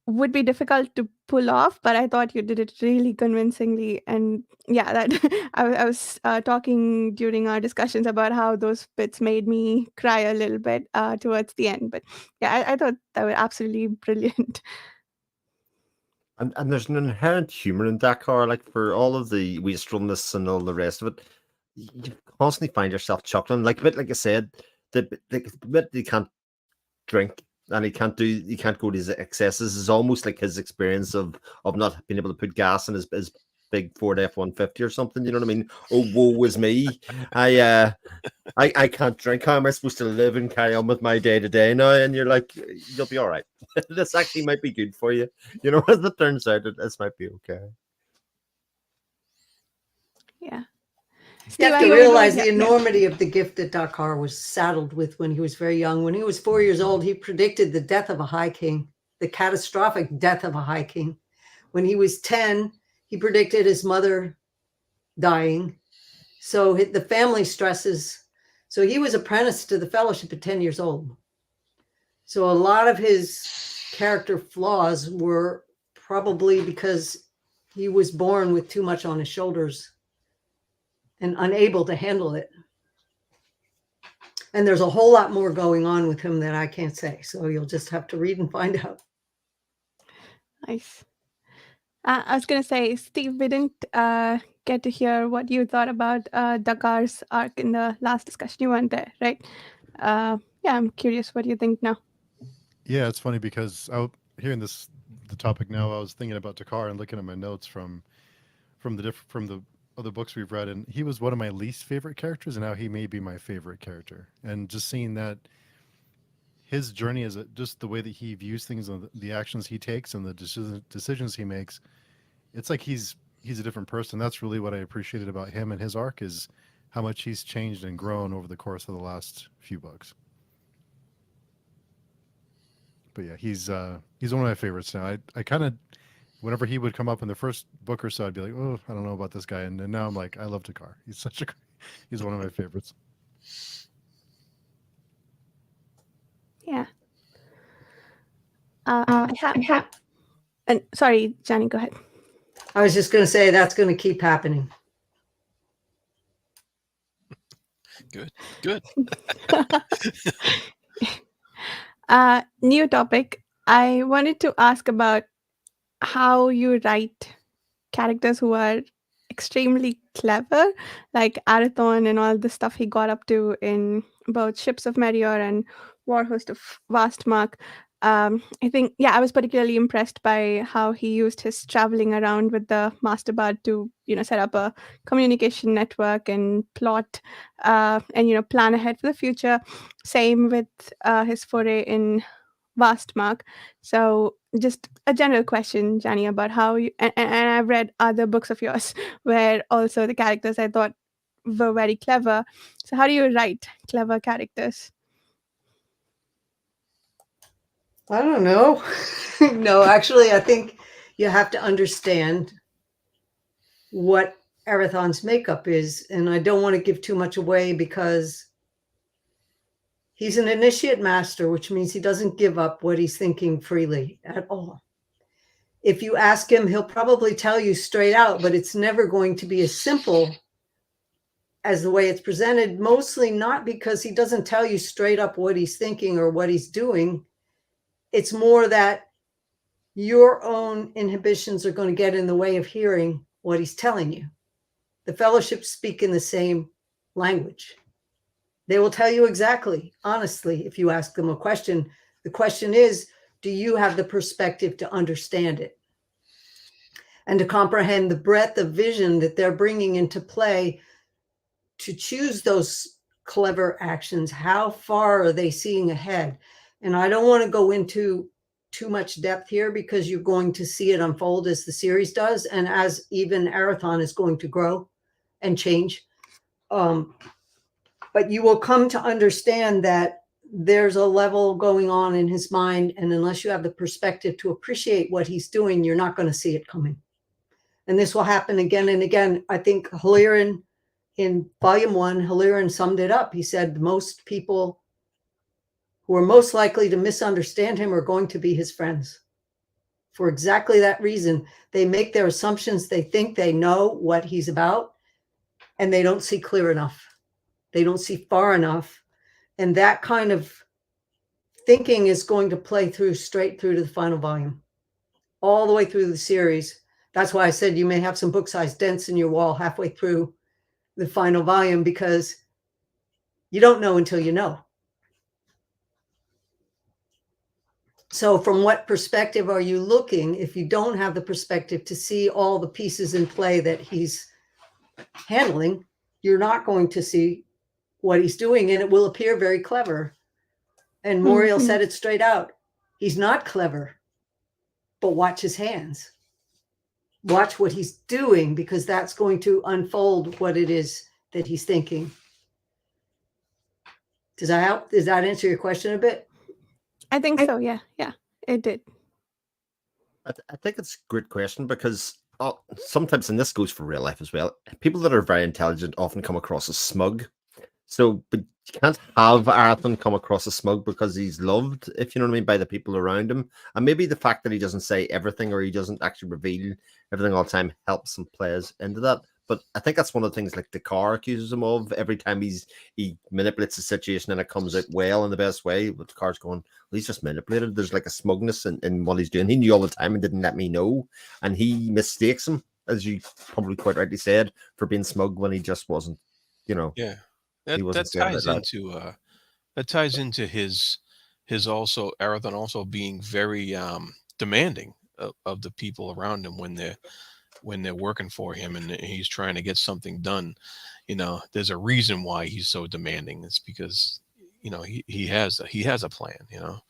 would be difficult to pull off, but I thought you did it really convincingly. And yeah, that I was talking during our discussions about how those bits made me cry a little bit towards the end. But yeah, I thought that was absolutely brilliant. And there's an inherent humor in Dakar, like for all of the wastefulness and all the rest of it, you constantly find yourself chuckling. Like a bit like I said, the bit you can't drink and he can't go to his excesses is almost like his experience of not being able to put gas in his big Ford F-150 or something. You know what I mean? Oh, woe is me! I can't drink. How am I supposed to live and carry on with my day to day now? And you're like, you'll be all right. This actually might be good for you. You know, as it turns out, this might be okay. Yeah. You have to realize the enormity of the gift that Dakar was saddled with when he was very young. When he was 4 years old, he predicted the death of a high king, the catastrophic death of a high king. When he was 10, he predicted his mother dying. So the family stresses. So he was apprenticed to the fellowship at 10 years old. So a lot of his character flaws were probably because he was born with too much on his shoulders and unable to handle it. And there's a whole lot more going on with him that I can't say. So you'll just have to read and find out. Nice. I was going to say, Steve, we didn't get to hear what you thought about Dakar's arc in the last discussion. You weren't there, right? Yeah, I'm curious what you think now. Yeah, it's funny because hearing the topic now, I was thinking about Dakar and looking at my notes from the other books we've read, and he was one of my least favorite characters, and now he may be my favorite character. And just seeing that his journey is just the way that he views things and the actions he takes and the decisions he makes, it's like he's a different person. That's really what I appreciated about him and his arc, is how much he's changed and grown over the course of the last few books. But yeah, he's one of my favorites now. I kind of, whenever he would come up in the first book or so, I'd be like, oh, I don't know about this guy. And now I'm like, I love Dakar. He's one of my favorites. Yeah. And sorry, Janny, go ahead. I was just going to say that's going to keep happening. Good. New topic. I wanted to ask about how you write characters who are extremely clever, like Arathon and all the stuff he got up to in both Ships of Meteor and Warhost of Vastmark. I think, I was particularly impressed by how he used his traveling around with the Master Bard to, set up a communication network and plot and, plan ahead for the future. Same with his foray in Vastmark. So just a general question, Janny, about how you, and I've read other books of yours where also the characters I thought were very clever. So how do you write clever characters? I don't know. No, actually, I think you have to understand what Arathon's makeup is. And I don't want to give too much away because he's an initiate master, which means he doesn't give up what he's thinking freely at all. If you ask him, he'll probably tell you straight out, but it's never going to be as simple as the way it's presented, mostly not because he doesn't tell you straight up what he's thinking or what he's doing. It's more that your own inhibitions are going to get in the way of hearing what he's telling you. The fellowships speak in the same language. They will tell you exactly, honestly, if you ask them a question. The question is, do you have the perspective to understand it and to comprehend the breadth of vision that they're bringing into play to choose those clever actions? How far are they seeing ahead? And I don't want to go into too much depth here because you're going to see it unfold as the series does, and as even Arathon is going to grow and change. But you will come to understand that there's a level going on in his mind, and unless you have the perspective to appreciate what he's doing, you're not going to see it coming. And this will happen again and again. I think Halloran, in volume 1, Halloran summed it up. He said most people who are most likely to misunderstand him are going to be his friends. For exactly that reason, they make their assumptions. They think they know what he's about, and they don't see clear enough. They don't see far enough. And that kind of thinking is going to play through straight through to the final volume, all the way through the series. That's why I said you may have some book-sized dents in your wall halfway through the final volume, because you don't know until you know. So from what perspective are you looking? If you don't have the perspective to see all the pieces in play that he's handling, you're not going to see what he's doing, and it will appear very clever. And Muriel said it straight out. He's not clever, but watch his hands. Watch what he's doing, because that's going to unfold what it is that he's thinking. Does that help? Does that answer your question a bit? I think so. Yeah, it did. I think it's a great question because sometimes, and this goes for real life as well, people that are very intelligent often come across as smug. So, but you can't have Arathon come across as smug because he's loved, if you know what I mean, by the people around him. And maybe the fact that he doesn't say everything or he doesn't actually reveal everything all the time helps and plays into that. But I think that's one of the things like Dakar accuses him of every time he manipulates the situation and it comes out well in the best way. But Dakar's going, well, he's just manipulated. There's like a smugness in what he's doing. He knew all the time and didn't let me know. And he mistakes him, as you probably quite rightly said, for being smug when he just wasn't, you know. Yeah. That ties into his also Arathon also being very demanding of the people around him when they're working for him and he's trying to get something done. You know, there's a reason why he's so demanding. It's because, you know, he has a plan, you know,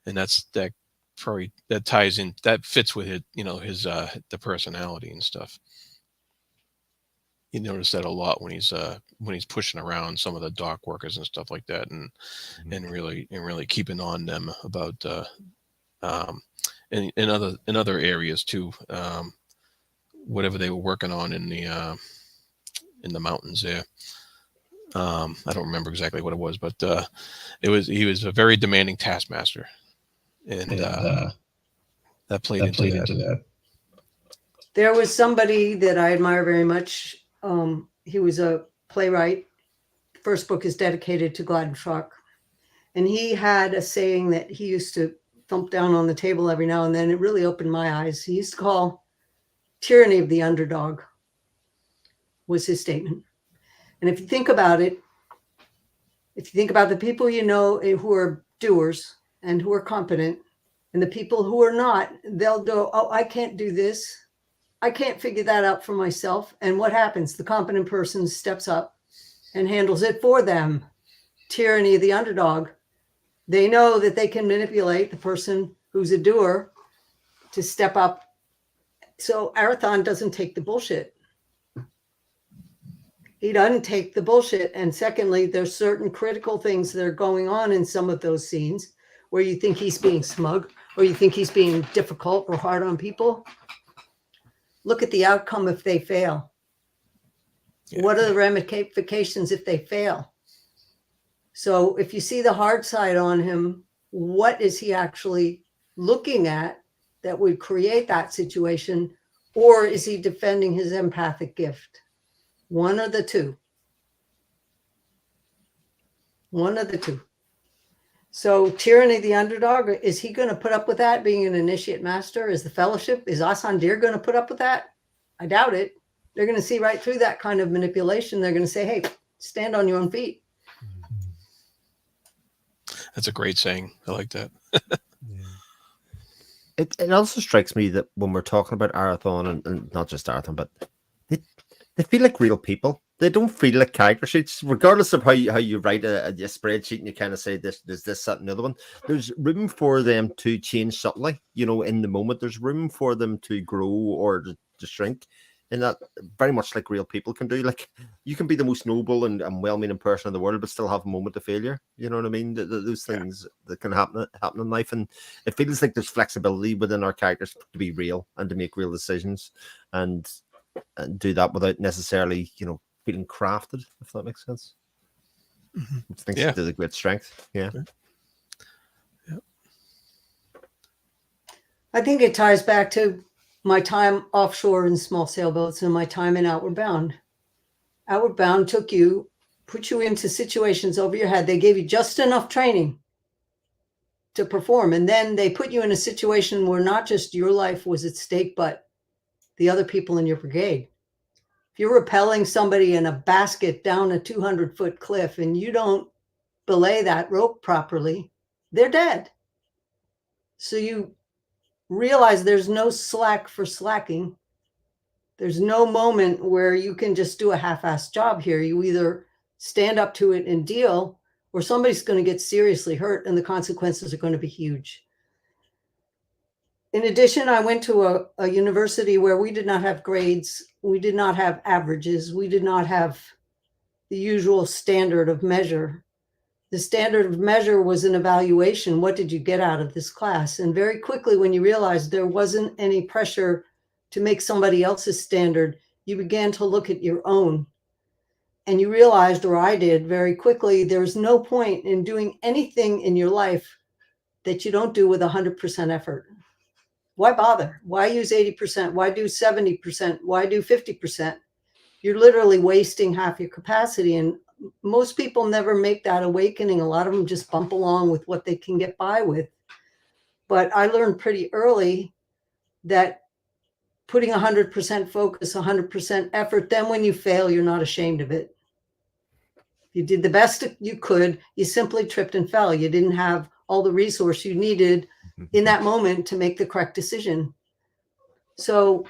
and that ties in, that fits with it, you know, his the personality and stuff. You notice that a lot when he's pushing around some of the dock workers and stuff like that, and really keeping on them about in other areas too, whatever they were working on in the mountains there. I don't remember exactly what it was, but he was a very demanding taskmaster, and that played into that. There was somebody that I admire very much. He was a playwright. The first book is dedicated to Gladden Truck. And he had a saying that he used to thump down on the table every now and then. It really opened my eyes. He used to call tyranny of the underdog, was his statement. And if you think about it, if you think about the people you know who are doers and who are competent, and the people who are not, they'll go, oh, I can't do this. I can't figure that out for myself. And what happens? The competent person steps up and handles it for them. Tyranny of the underdog. They know that they can manipulate the person who's a doer to step up. So Arathon doesn't take the bullshit. He doesn't take the bullshit. And secondly, there's certain critical things that are going on in some of those scenes where you think he's being smug or you think he's being difficult or hard on people. Look at the outcome if they fail. Yeah. What are the ramifications if they fail? So if you see the hard side on him, what is he actually looking at that would create that situation? Or is he defending his empathic gift? One of the two. One of the two. So tyranny of the underdog, is he going to put up with that being an initiate master? Is the fellowship, is Asandir going to put up with that? I doubt it. They're going to see right through that kind of manipulation. They're going to say, hey, stand on your own feet. That's a great saying. I like that. Yeah. It also strikes me that when we're talking about Arathon, and not just Arathon, but they feel like real people. They don't feel like character sheets, regardless of how you write a spreadsheet and you kind of say there's this, that, and the other one. There's room for them to change subtly, in the moment. There's room for them to grow or to shrink, and that very much like real people can do. Like, you can be the most noble and well-meaning person in the world, but still have a moment of failure. You know what I mean? Those things that can happen in life, and it feels like there's flexibility within our characters to be real and to make real decisions, and do that without necessarily, feeling crafted, if that makes sense. Mm-hmm. I think it is a great strength. Yeah. I think it ties back to my time offshore in small sailboats and my time in Outward Bound. Outward Bound put you into situations over your head. They gave you just enough training to perform. And then they put you in a situation where not just your life was at stake, but the other people in your brigade. If you're rappelling somebody in a basket down a 200-foot cliff and you don't belay that rope properly, they're dead. So you realize there's no slack for slacking. There's no moment where you can just do a half-assed job here. You either stand up to it and deal, or somebody's going to get seriously hurt and the consequences are going to be huge. In addition, I went to a university where we did not have grades. We did not have averages. We did not have the usual standard of measure. The standard of measure was an evaluation. What did you get out of this class? And very quickly, when you realized there wasn't any pressure to make somebody else's standard, you began to look at your own. And you realized, or I did very quickly, there's no point in doing anything in your life that you don't do with 100% effort. Why bother? Why use 80%? Why do 70%? Why do 50%? You're literally wasting half your capacity. And most people never make that awakening. A lot of them just bump along with what they can get by with. But I learned pretty early that putting 100% focus, 100% effort, then when you fail, you're not ashamed of it. You did the best you could. You simply tripped and fell. You didn't have all the resource you needed in that moment to make the correct decision. So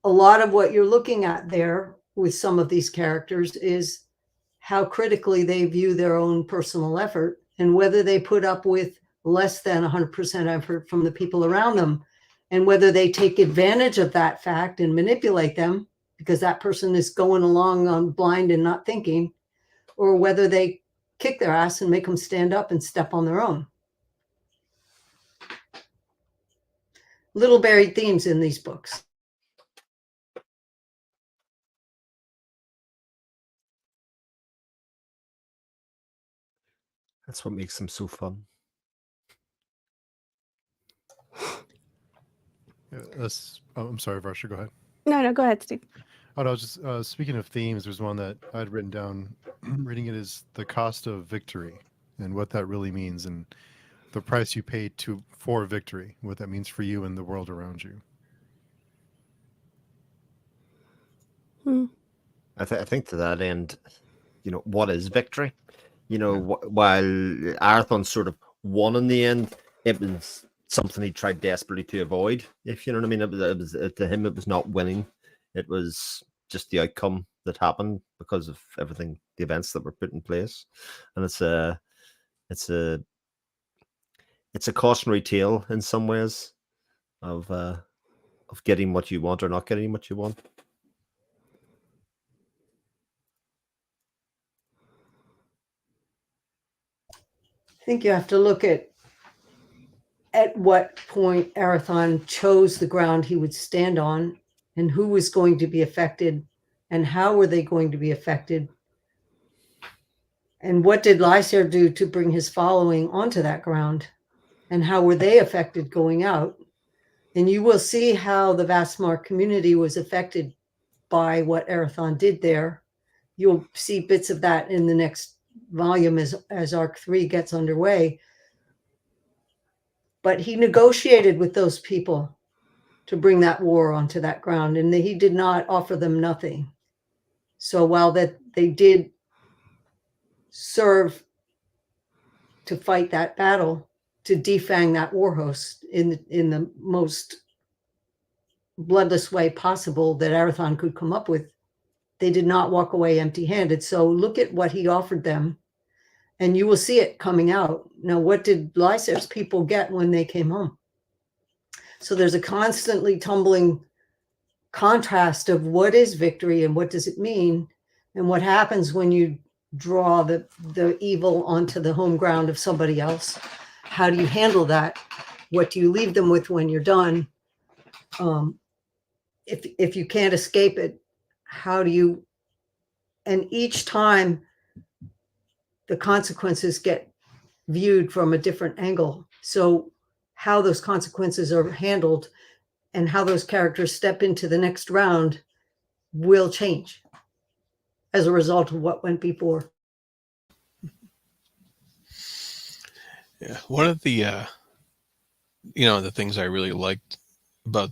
a lot of what you're looking at there with some of these characters is how critically they view their own personal effort and whether they put up with less than 100% effort from the people around them, and whether they take advantage of that fact and manipulate them because that person is going along on blind and not thinking, or whether they kick their ass and make them stand up and step on their own. Little buried themes in these books. That's what makes them so fun. I'm sorry, Varsha, go ahead. No, go ahead, Steve. Oh, no, I was just speaking of themes. There's one that I'd written down. Reading it is the cost of victory and what that really means, and the price you paid for victory, what that means for you and the world around you. I think to that end, what is victory? While Arathon sort of won in the end, it was something he tried desperately to avoid. If you know what I mean, it was to him, it was not winning. It was just the outcome that happened because of everything, the events that were put in place, and it's a cautionary tale in some ways of getting what you want or not getting what you want. I think you have to look at what point Arathon chose the ground he would stand on and who was going to be affected and how were they going to be affected. And what did Lysair do to bring his following onto that ground? And how were they affected going out? And you will see how the Vastmark community was affected by what Arathon did there. You'll see bits of that in the next volume as Arc 3 gets underway. But he negotiated with those people to bring that war onto that ground, and he did not offer them nothing. So while that they did serve to fight that battle, to defang that Warhost in the most bloodless way possible that Arathon could come up with. They did not walk away empty-handed. So look at what he offered them, and you will see it coming out. Now, what did Lysair's people get when they came home? So there's a constantly tumbling contrast of what is victory and what does it mean, and what happens when you draw the evil onto the home ground of somebody else. How do you handle that? What do you leave them with when you're done? If you can't escape it, how do you? And each time the consequences get viewed from a different angle. So how those consequences are handled and how those characters step into the next round will change as a result of what went before. Yeah, one of the the things I really liked about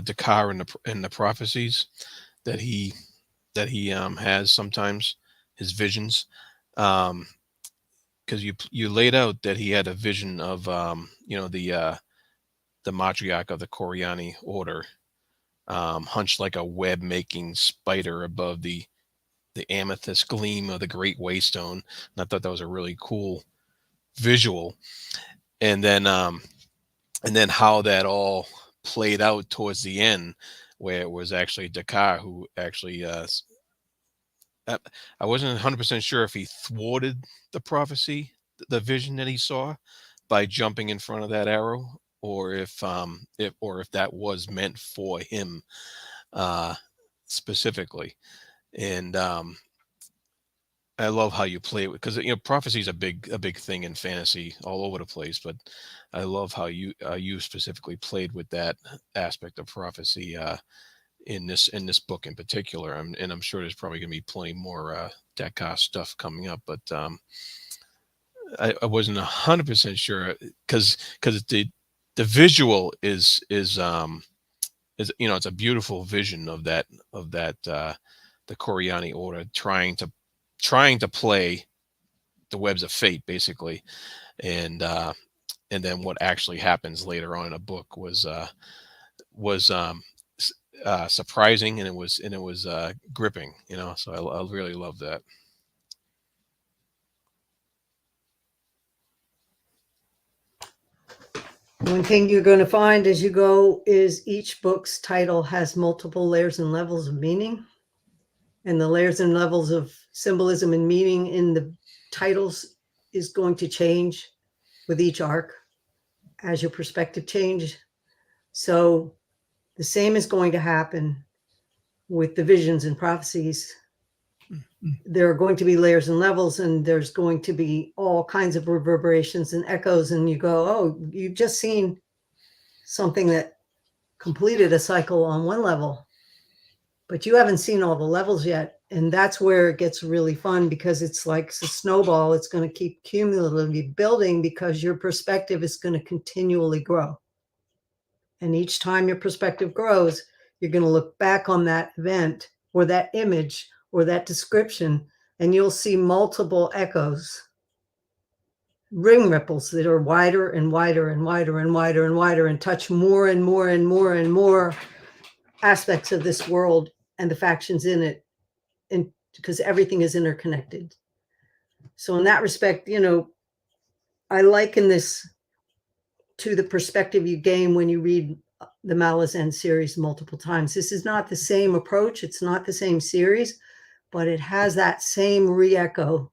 Dakar and the prophecies that he has sometimes, his visions, because you laid out that he had a vision of the matriarch of the Koryani order, hunched like a web-making spider above the amethyst gleam of the Great Waystone. And I thought that was a really cool visual. And then how that all played out towards the end, where it was actually Dakar who actually I wasn't 100% sure if he thwarted the prophecy, the vision that he saw, by jumping in front of that arrow, or if that was meant for him specifically. And I love how you play it, because prophecy is a big thing in fantasy all over the place. But I love how you specifically played with that aspect of prophecy in this book in particular. And I'm sure there's probably going to be plenty more Dakar stuff coming up. But I wasn't 100% sure, because the visual is it's a beautiful vision of that the Koryani order trying to play the webs of fate, basically, and then what actually happens later on in a book was surprising, and it was gripping, so I really love that. One thing you're going to find as you go is each book's title has multiple layers and levels of meaning. And the layers and levels of symbolism and meaning in the titles is going to change with each arc as your perspective changes. So the same is going to happen with the visions and prophecies. There are going to be layers and levels, and there's going to be all kinds of reverberations and echoes. And you go, oh, you've just seen something that completed a cycle on one level, but you haven't seen all the levels yet. And that's where it gets really fun, because it's like a snowball. It's going to keep cumulatively building because your perspective is going to continually grow. And each time your perspective grows, you're going to look back on that event or that image or that description, and you'll see multiple echoes, ring ripples that are wider and wider and wider and wider and wider, and touch more and more and more and more aspects of this world and the factions in it, and because everything is interconnected. So in that respect, I liken this to the perspective you gain when you read the Malazan series multiple times. This is not the same approach. It's not the same series, but it has that same re-echo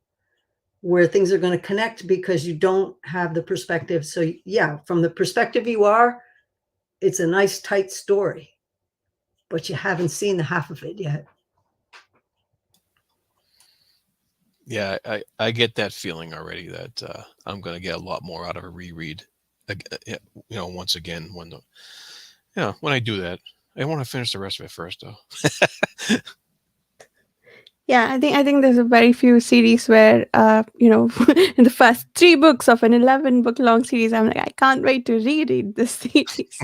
where things are going to connect because you don't have the perspective. So yeah, from the perspective you are, it's a nice tight story, but you haven't seen the half of it yet. Yeah, I get that feeling already that I'm going to get a lot more out of a reread. Once again, when I do that, I want to finish the rest of it first, though. Yeah, I think there's a very few series where, in the first 3 books of an 11-book long series, I'm like, I can't wait to reread this series.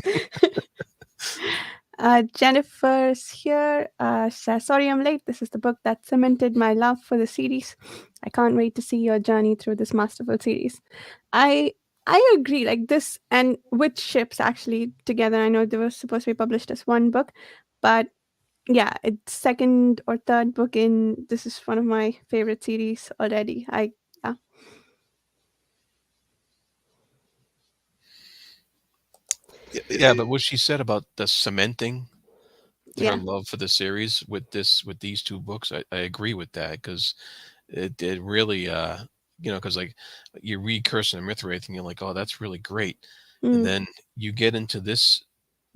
Jennifer's here. Says, sorry I'm late. This is the book that cemented my love for the series. I can't wait to see your journey through this masterful series. I I agree. Like this, and with ships actually together. I know they were supposed to be published as one book, but yeah, it's second or third book in. This is one of my favorite series already. Yeah. Yeah, but what she said about the cementing her Yeah. love for the series with these two books, I agree with that, because it really because like you read Curse and Mithraith and you're like, oh, that's really great, and Mm. then you get into this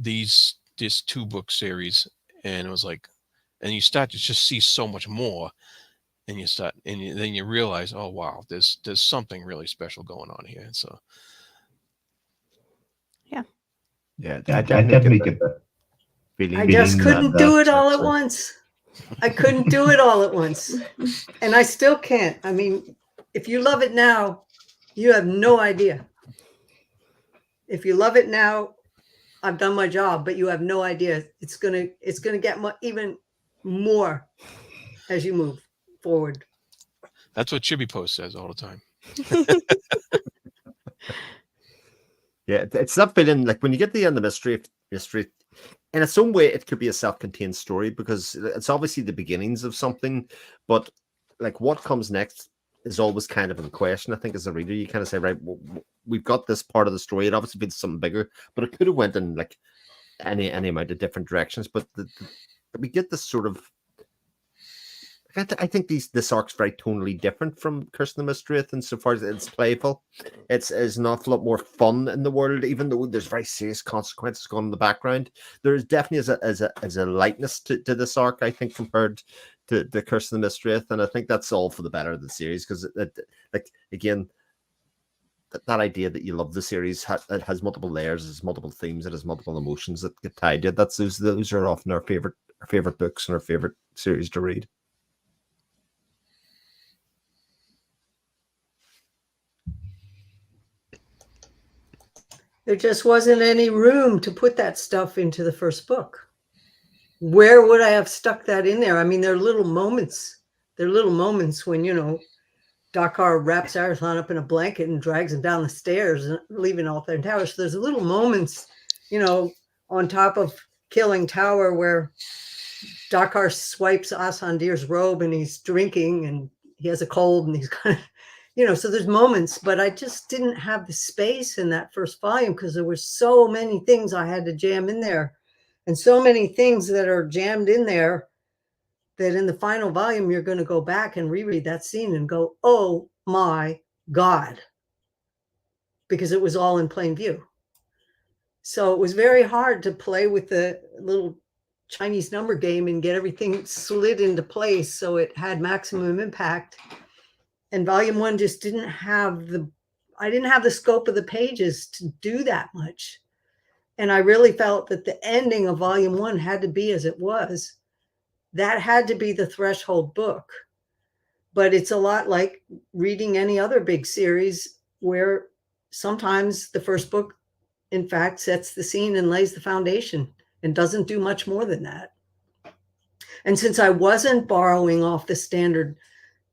2-book series, and it was like, and you start to just see so much more, and then you realize, oh wow, there's something really special going on here. So Yeah. Yeah, Yeah, I I definitely definitely get get that feeling. I just feeling couldn't that do it all at sorry. once. I couldn't do it all at once. And I still can't. I mean, if you love it now, you have no idea. If you love it now, I've done my job, but you have no idea. It's gonna get even more as you move forward. that's what Chibi Post says all the time. Yeah, it's that feeling like when you get to the end of mystery, in its own way, it could be a self-contained story because it's obviously the beginnings of something, but like what comes next is always kind of in question. I think as a reader, you kind of say, right, we've got this part of the story. It obviously been something bigger, but it could have went in like any amount of different directions. But we get this sort of. I think this arc's very tonally different from Curse of the Mistwraith insofar as it's playful. It's an awful lot more fun in the world, even though there's very serious consequences going on in the background. There is definitely as a lightness to this arc, I think, compared to the Curse of the Mistwraith, and I think that's all for the better of the series because, like again, that idea that you love the series it has multiple layers, it has multiple themes, it has multiple emotions that get tied to it. Those are often our favorite books and our favorite series to read. There just wasn't any room to put that stuff into the first book. Where would I have stuck that in there? I mean, there are little moments. There are little moments when, Dakar wraps Arathon up in a blanket and drags him down the stairs, and leaving Althern Tower. So there's little moments, on top of Killing Tower where Dakar swipes Asandir's robe and he's drinking and he has a cold and he's kind of, so there's moments, but I just didn't have the space in that first volume because there were so many things I had to jam in there and so many things that are jammed in there that in the final volume, you're going to go back and reread that scene and go, oh my God, because it was all in plain view. So it was very hard to play with the little Chinese number game and get everything slid into place so it had maximum impact. And volume 1 just didn't have I didn't have the scope of the pages to do that much. And I really felt that the ending of volume 1 had to be as it was. That had to be the threshold book. But it's a lot like reading any other big series where sometimes the first book, in fact, sets the scene and lays the foundation and doesn't do much more than that. And since I wasn't borrowing off the standard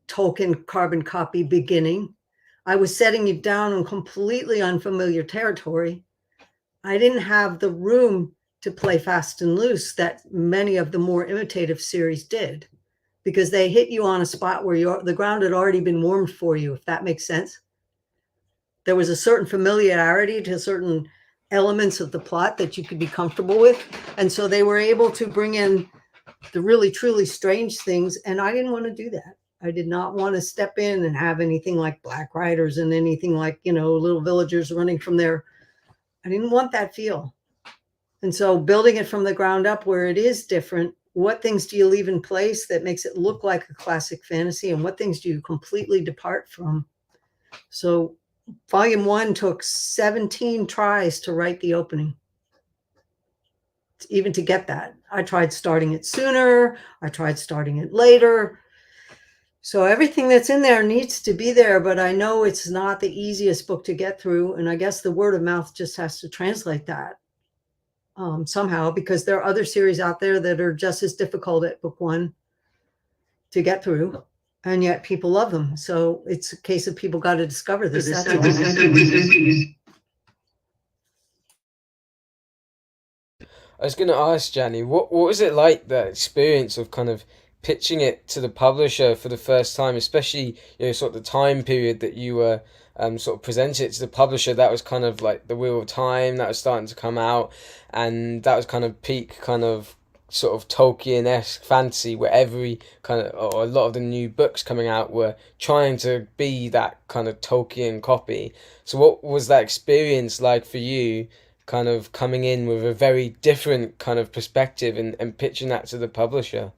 Tolkien carbon copy beginning, I was setting you down on completely unfamiliar territory. I didn't have the room to play fast and loose that many of the more imitative series did, because they hit you on a spot where the ground had already been warmed for you, if that makes sense. There was a certain familiarity to certain elements of the plot that you could be comfortable with. And so they were able to bring in the really, truly strange things. And I didn't want to do that. I did not want to step in and have anything like Black Riders and anything like, little villagers running from there. I didn't want that feel. And so building it from the ground up where it is different, what things do you leave in place that makes it look like a classic fantasy, and what things do you completely depart from? So volume 1 took 17 tries to write the opening, even to get that. I tried starting it sooner. I tried starting it later. So everything that's in there needs to be there, but I know it's not the easiest book to get through. And I guess the word of mouth just has to translate that somehow, because there are other series out there that are just as difficult at book 1 to get through. and yet people love them. So it's a case of people got to discover this. That's all. I was going to ask Janny, what was it like, that experience of kind of pitching it to the publisher for the first time, especially, you know, sort of the time period that you were sort of presented it to the publisher? That was kind of like the Wheel of Time that was starting to come out, and that was kind of peak kind of sort of Tolkien-esque fantasy, where every kind of, or a lot of the new books coming out were trying to be that kind of Tolkien copy. So what was that experience like for you, kind of coming in with a very different kind of perspective and pitching that to the publisher?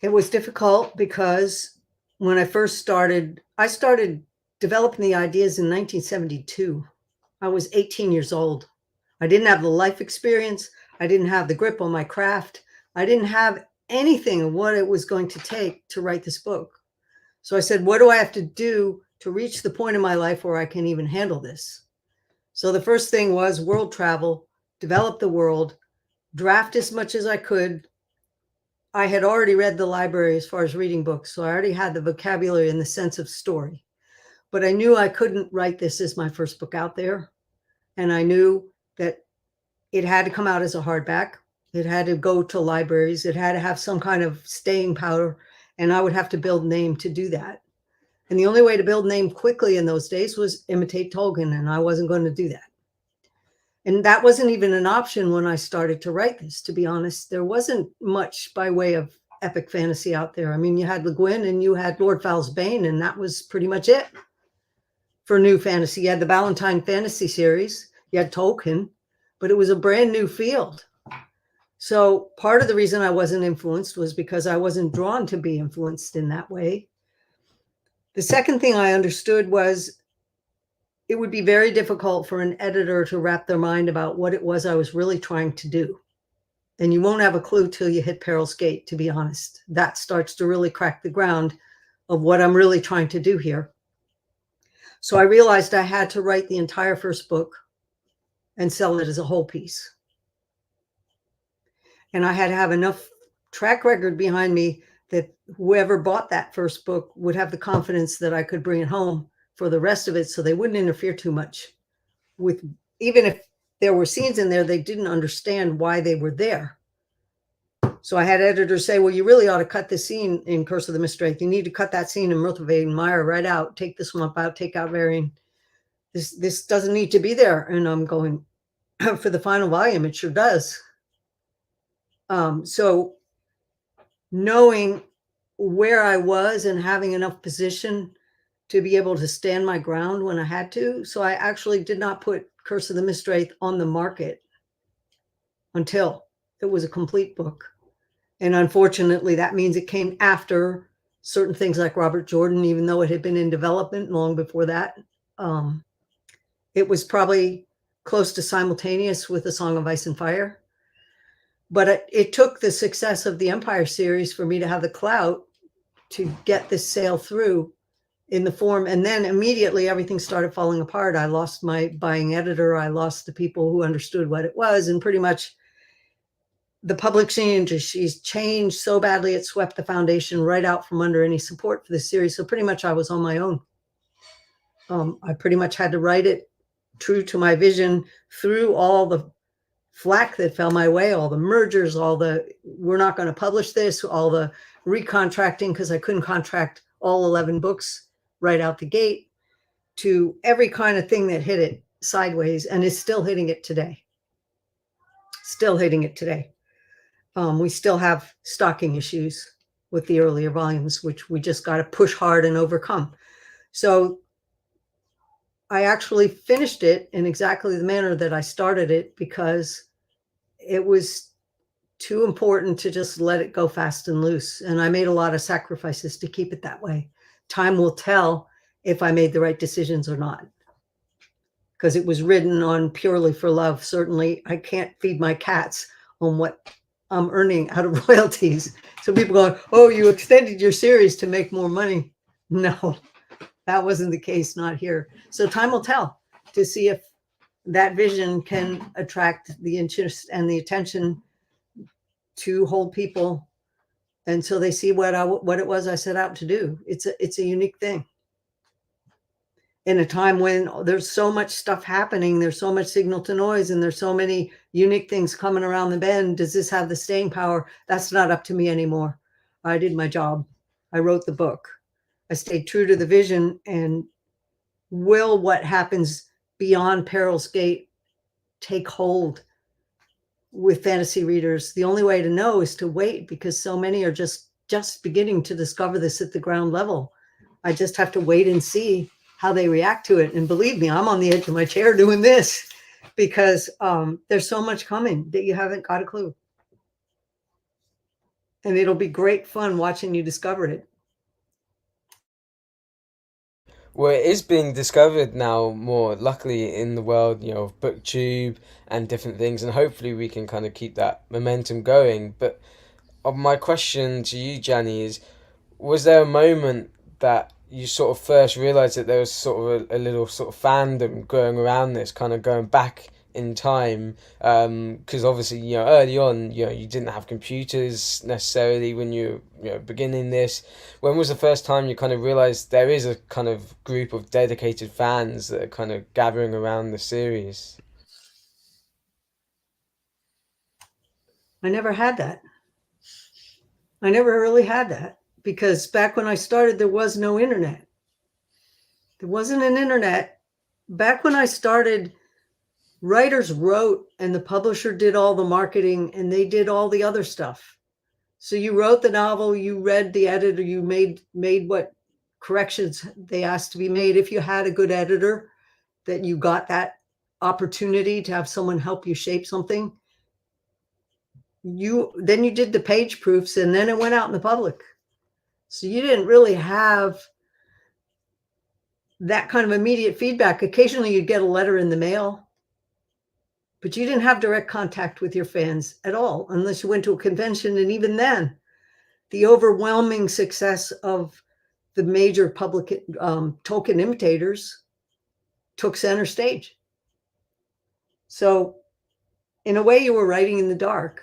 It was difficult because when I first started, I started developing the ideas in 1972. I was 18 years old. I didn't have the life experience. I didn't have the grip on my craft. I didn't have anything of what it was going to take to write this book. So I said, what do I have to do to reach the point in my life where I can even handle this? So the first thing was world travel, develop the world, draft as much as I could. I had already read the library as far as reading books, so I already had the vocabulary and the sense of story. But I knew I couldn't write this as my first book out there. And I knew that it had to come out as a hardback. It had to go to libraries. It had to have some kind of staying power. And I would have to build name to do that. And the only way to build name quickly in those days was imitate Tolkien. And I wasn't going to do that. And that wasn't even an option when I started to write this, to be honest. There wasn't much by way of epic fantasy out there. I mean, you had Le Guin and you had Lord Fowl's Bane, and that was pretty much it for new fantasy. You had the Ballantine Fantasy series, you had Tolkien, but it was a brand new field. So part of the reason I wasn't influenced was because I wasn't drawn to be influenced in that way. The second thing I understood was it would be very difficult for an editor to wrap their mind about what it was I was really trying to do. And you won't have a clue till you hit Peril's Gate, to be honest. That starts to really crack the ground of what I'm really trying to do here. So I realized I had to write the entire first book and sell it as a whole piece. And I had to have enough track record behind me that whoever bought that first book would have the confidence that I could bring it home for the rest of it, so they wouldn't interfere too much with, even if there were scenes in there, they didn't understand why they were there. So I had editors say, well, you really ought to cut this scene in Curse of the Mistwraith. You need to cut that scene in Myrtlevade and Mire right out. Take this one out, take out Varian. This doesn't need to be there. And I'm going, for the final volume, it sure does. So knowing where I was and having enough position to be able to stand my ground when I had to. So I actually did not put Curse of the Mistwraith on the market until it was a complete book. And unfortunately, that means it came after certain things like Robert Jordan, even though it had been in development long before that. It was probably close to simultaneous with A Song of Ice and Fire. But it took the success of the Empire series for me to have the clout to get this sale through in the form. And then immediately everything started falling apart. I lost my buying editor. I lost the people who understood what it was. And pretty much the publishing industry's changed so badly, it swept the foundation right out from under any support for the series. So pretty much I was on my own. I pretty much had to write it true to my vision through all the flack that fell my way, all the mergers, all the, we're not going to publish this, all the recontracting, because I couldn't contract all 11 books right out the gate, to every kind of thing that hit it sideways and is still hitting it today. Still hitting it today. We still have stocking issues with the earlier volumes, which we just got to push hard and overcome. So I actually finished it in exactly the manner that I started it, because it was too important to just let it go fast and loose. And I made a lot of sacrifices to keep it that way. Time will tell if I made the right decisions or not, because it was written on purely for love. Certainly, I can't feed my cats on what I'm earning out of royalties. So people go, oh, you extended your series to make more money. No, that wasn't the case, not here. So time will tell to see if that vision can attract the interest and the attention to hold people until they see what it was I set out to do. It's a unique thing. In a time when there's so much stuff happening, there's so much signal to noise, and there's so many unique things coming around the bend, does this have the staying power? That's not up to me anymore. I did my job. I wrote the book. I stayed true to the vision. And will what happens beyond Peril's Gate take hold with fantasy readers? The only way to know is to wait, because so many are just beginning to discover this at the ground level. I just have to wait and see how they react to it. And believe me, I'm on the edge of my chair doing this, because there's so much coming that you haven't got a clue. And it'll be great fun watching you discover it. Well, it is being discovered now more, luckily, in the world, of BookTube and different things, and hopefully we can kind of keep that momentum going. But my question to you, Janny, is, was there a moment that you sort of first realized that there was sort of a little sort of fandom going around this, kind of going back in time? Because obviously, early on, you didn't have computers necessarily when you beginning this. When was the first time you kind of realized there is a kind of group of dedicated fans that are kind of gathering around the series? I never had that. I never really had that, because back when I started, there was no internet. There wasn't an internet. Back when I started, writers wrote and the publisher did all the marketing and they did all the other stuff. So you wrote the novel, you read the editor, you made what corrections they asked to be made. If you had a good editor, that you got that opportunity to have someone help you shape something, then you did the page proofs, and then it went out in the public. So you didn't really have that kind of immediate feedback. Occasionally you'd get a letter in the mail, but you didn't have direct contact with your fans at all, unless you went to a convention. And even then, the overwhelming success of the major public Tolkien imitators took center stage. So in a way, you were writing in the dark.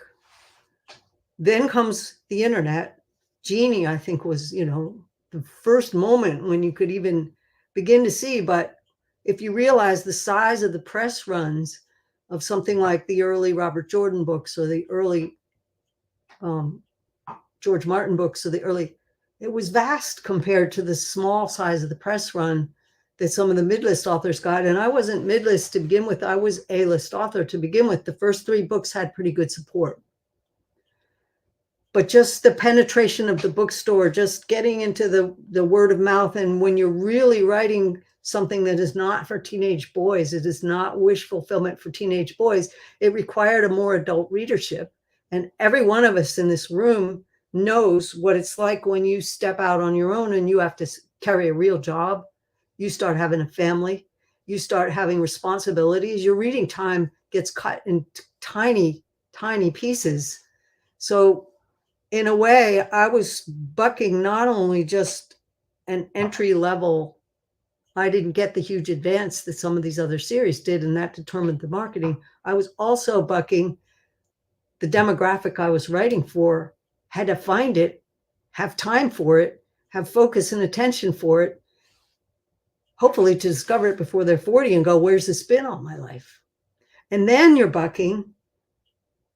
Then comes the internet. Genie, I think, was, the first moment when you could even begin to see. But if you realize the size of the press runs of something like the early Robert Jordan books, or the early George Martin books, it was vast compared to the small size of the press run that some of the mid-list authors got. And I wasn't mid-list to begin with. I was A-list author to begin with. The first 3 books had pretty good support. But just the penetration of the bookstore, just getting into the word of mouth. And when you're really writing something that is not for teenage boys, it is not wish fulfillment for teenage boys, it required a more adult readership. And every one of us in this room knows what it's like when you step out on your own and you have to carry a real job. You start having a family. You start having responsibilities. Your reading time gets cut in tiny, tiny pieces. So in a way, I was bucking not only just an entry level, I didn't get the huge advance that some of these other series did, and that determined the marketing. I was also bucking the demographic I was writing for, had to find it, have time for it, have focus and attention for it, hopefully to discover it before they're 40 and go, where's the spin all my life? And then you're bucking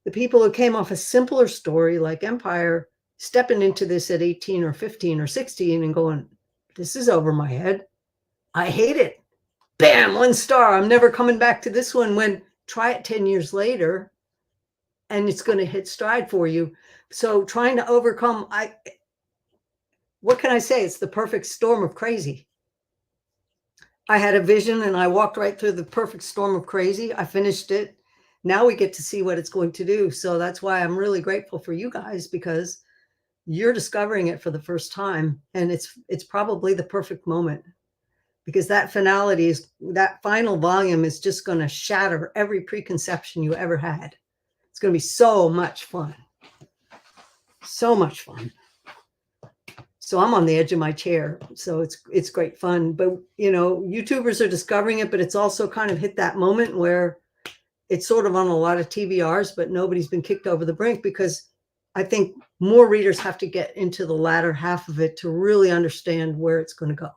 the people who came off a simpler story like Empire, stepping into this at 18 or 15 or 16 and going, this is over my head. I hate it. Bam, 1 star. I'm never coming back to this one. When try it 10 years later and it's going to hit stride for you. So trying to overcome, what can I say? It's the perfect storm of crazy. I had a vision and I walked right through the perfect storm of crazy. I finished it. Now we get to see what it's going to do. So that's why I'm really grateful for you guys, because you're discovering it for the first time. And it's probably the perfect moment, because that finality is, that final volume is just going to shatter every preconception you ever had. It's going to be so much fun. So much fun. So I'm on the edge of my chair. So it's great fun. But, YouTubers are discovering it, but it's also kind of hit that moment where it's sort of on a lot of TBRs, but nobody's been kicked over the brink, because I think more readers have to get into the latter half of it to really understand where it's going to go.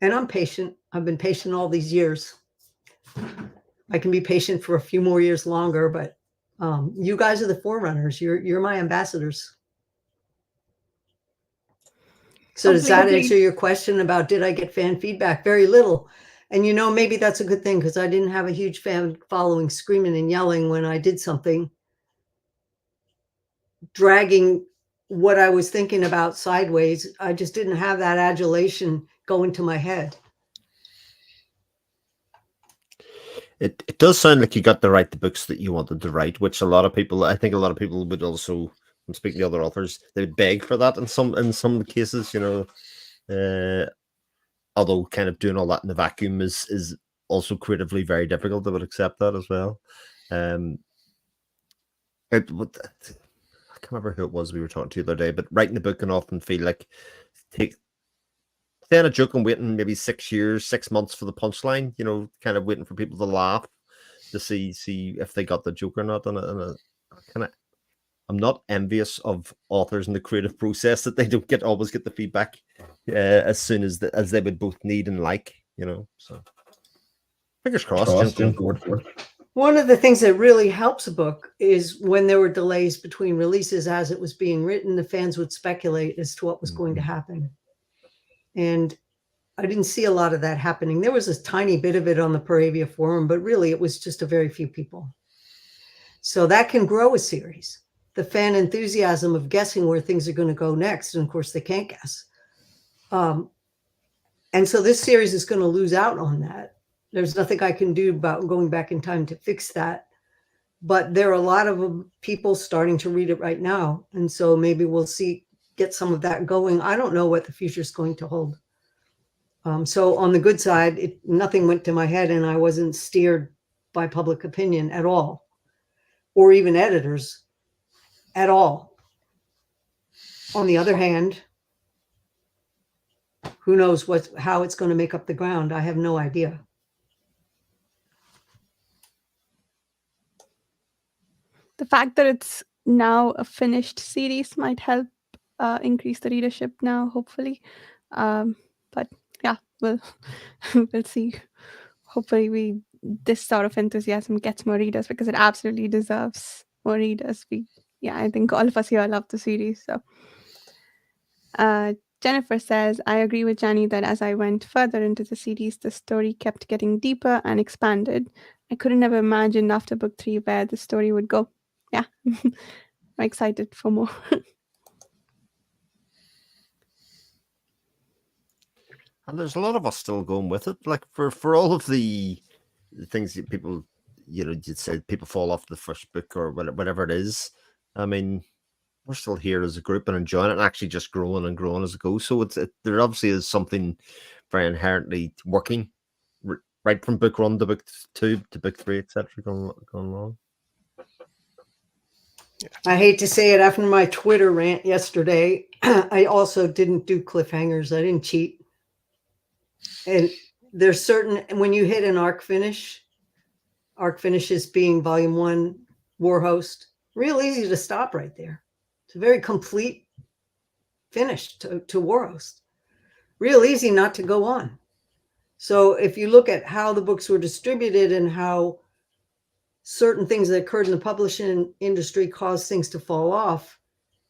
And I'm patient. I've been patient all these years. I can be patient for a few more years longer, but you guys are the forerunners. You're my ambassadors. So does that answer your question about did I get fan feedback? Very little. And you know, maybe that's a good thing because I didn't have a huge fan following screaming and yelling when I did something, dragging what I was thinking about sideways. I just didn't have that adulation go into my head. It does sound like you got to write the books that you wanted to write, which I think a lot of people would also, I'm speaking to other authors, they would beg for that in some cases, you know. Although kind of doing all that in the vacuum is also creatively very difficult. I would accept that as well. I can't remember who it was we were talking to the other day, but writing the book can often feel like saying a joke and waiting maybe 6 years, 6 months for the punchline, you know, kind of waiting for people to laugh to see if they got the joke or not. I'm not envious of authors in the creative process that they don't always get the feedback as soon as they would both need and like, you know. So fingers crossed. One of the things that really helps a book is when there were delays between releases as it was being written, the fans would speculate as to what was going to happen. And I didn't see a lot of that happening. There was a tiny bit of it on the Paravia forum, but really it was just a very few people. So that can grow a series. The fan enthusiasm of guessing where things are going to go next. And of course they can't guess. And so this series is going to lose out on that. There's nothing I can do about going back in time to fix that. But there are a lot of people starting to read it right now. And so maybe we'll get some of that going. I don't know what the future is going to hold. So on the good side, nothing went to my head and I wasn't steered by public opinion at all, or even editors at all. On the other hand, who knows how it's going to make up the ground? I have no idea. The fact that it's now a finished series might help increase the readership now, hopefully. But yeah, we'll see. Hopefully this sort of enthusiasm gets more readers because it absolutely deserves more readers. I think all of us here love the series. So Jennifer says, I agree with Janny that as I went further into the series, the story kept getting deeper and expanded. I couldn't have imagined after book 3 where the story would go. Yeah, I'm excited for more. And there's a lot of us still going with it. Like for all of the things that people, you know, you'd say people fall off the first book or whatever it is. I mean, we're still here as a group and enjoying it and actually just growing and growing as it goes. So there obviously is something very inherently working right from book 1 to book 2 to book 3, etc. going along. I hate to say it, after my Twitter rant yesterday, I also didn't do cliffhangers. I didn't cheat. And there's when you hit an arc finishes being volume 1, Warhost, real easy to stop right there. It's a very complete finish to Warhost. Real easy not to go on. So if you look at how the books were distributed and how certain things that occurred in the publishing industry caused things to fall off,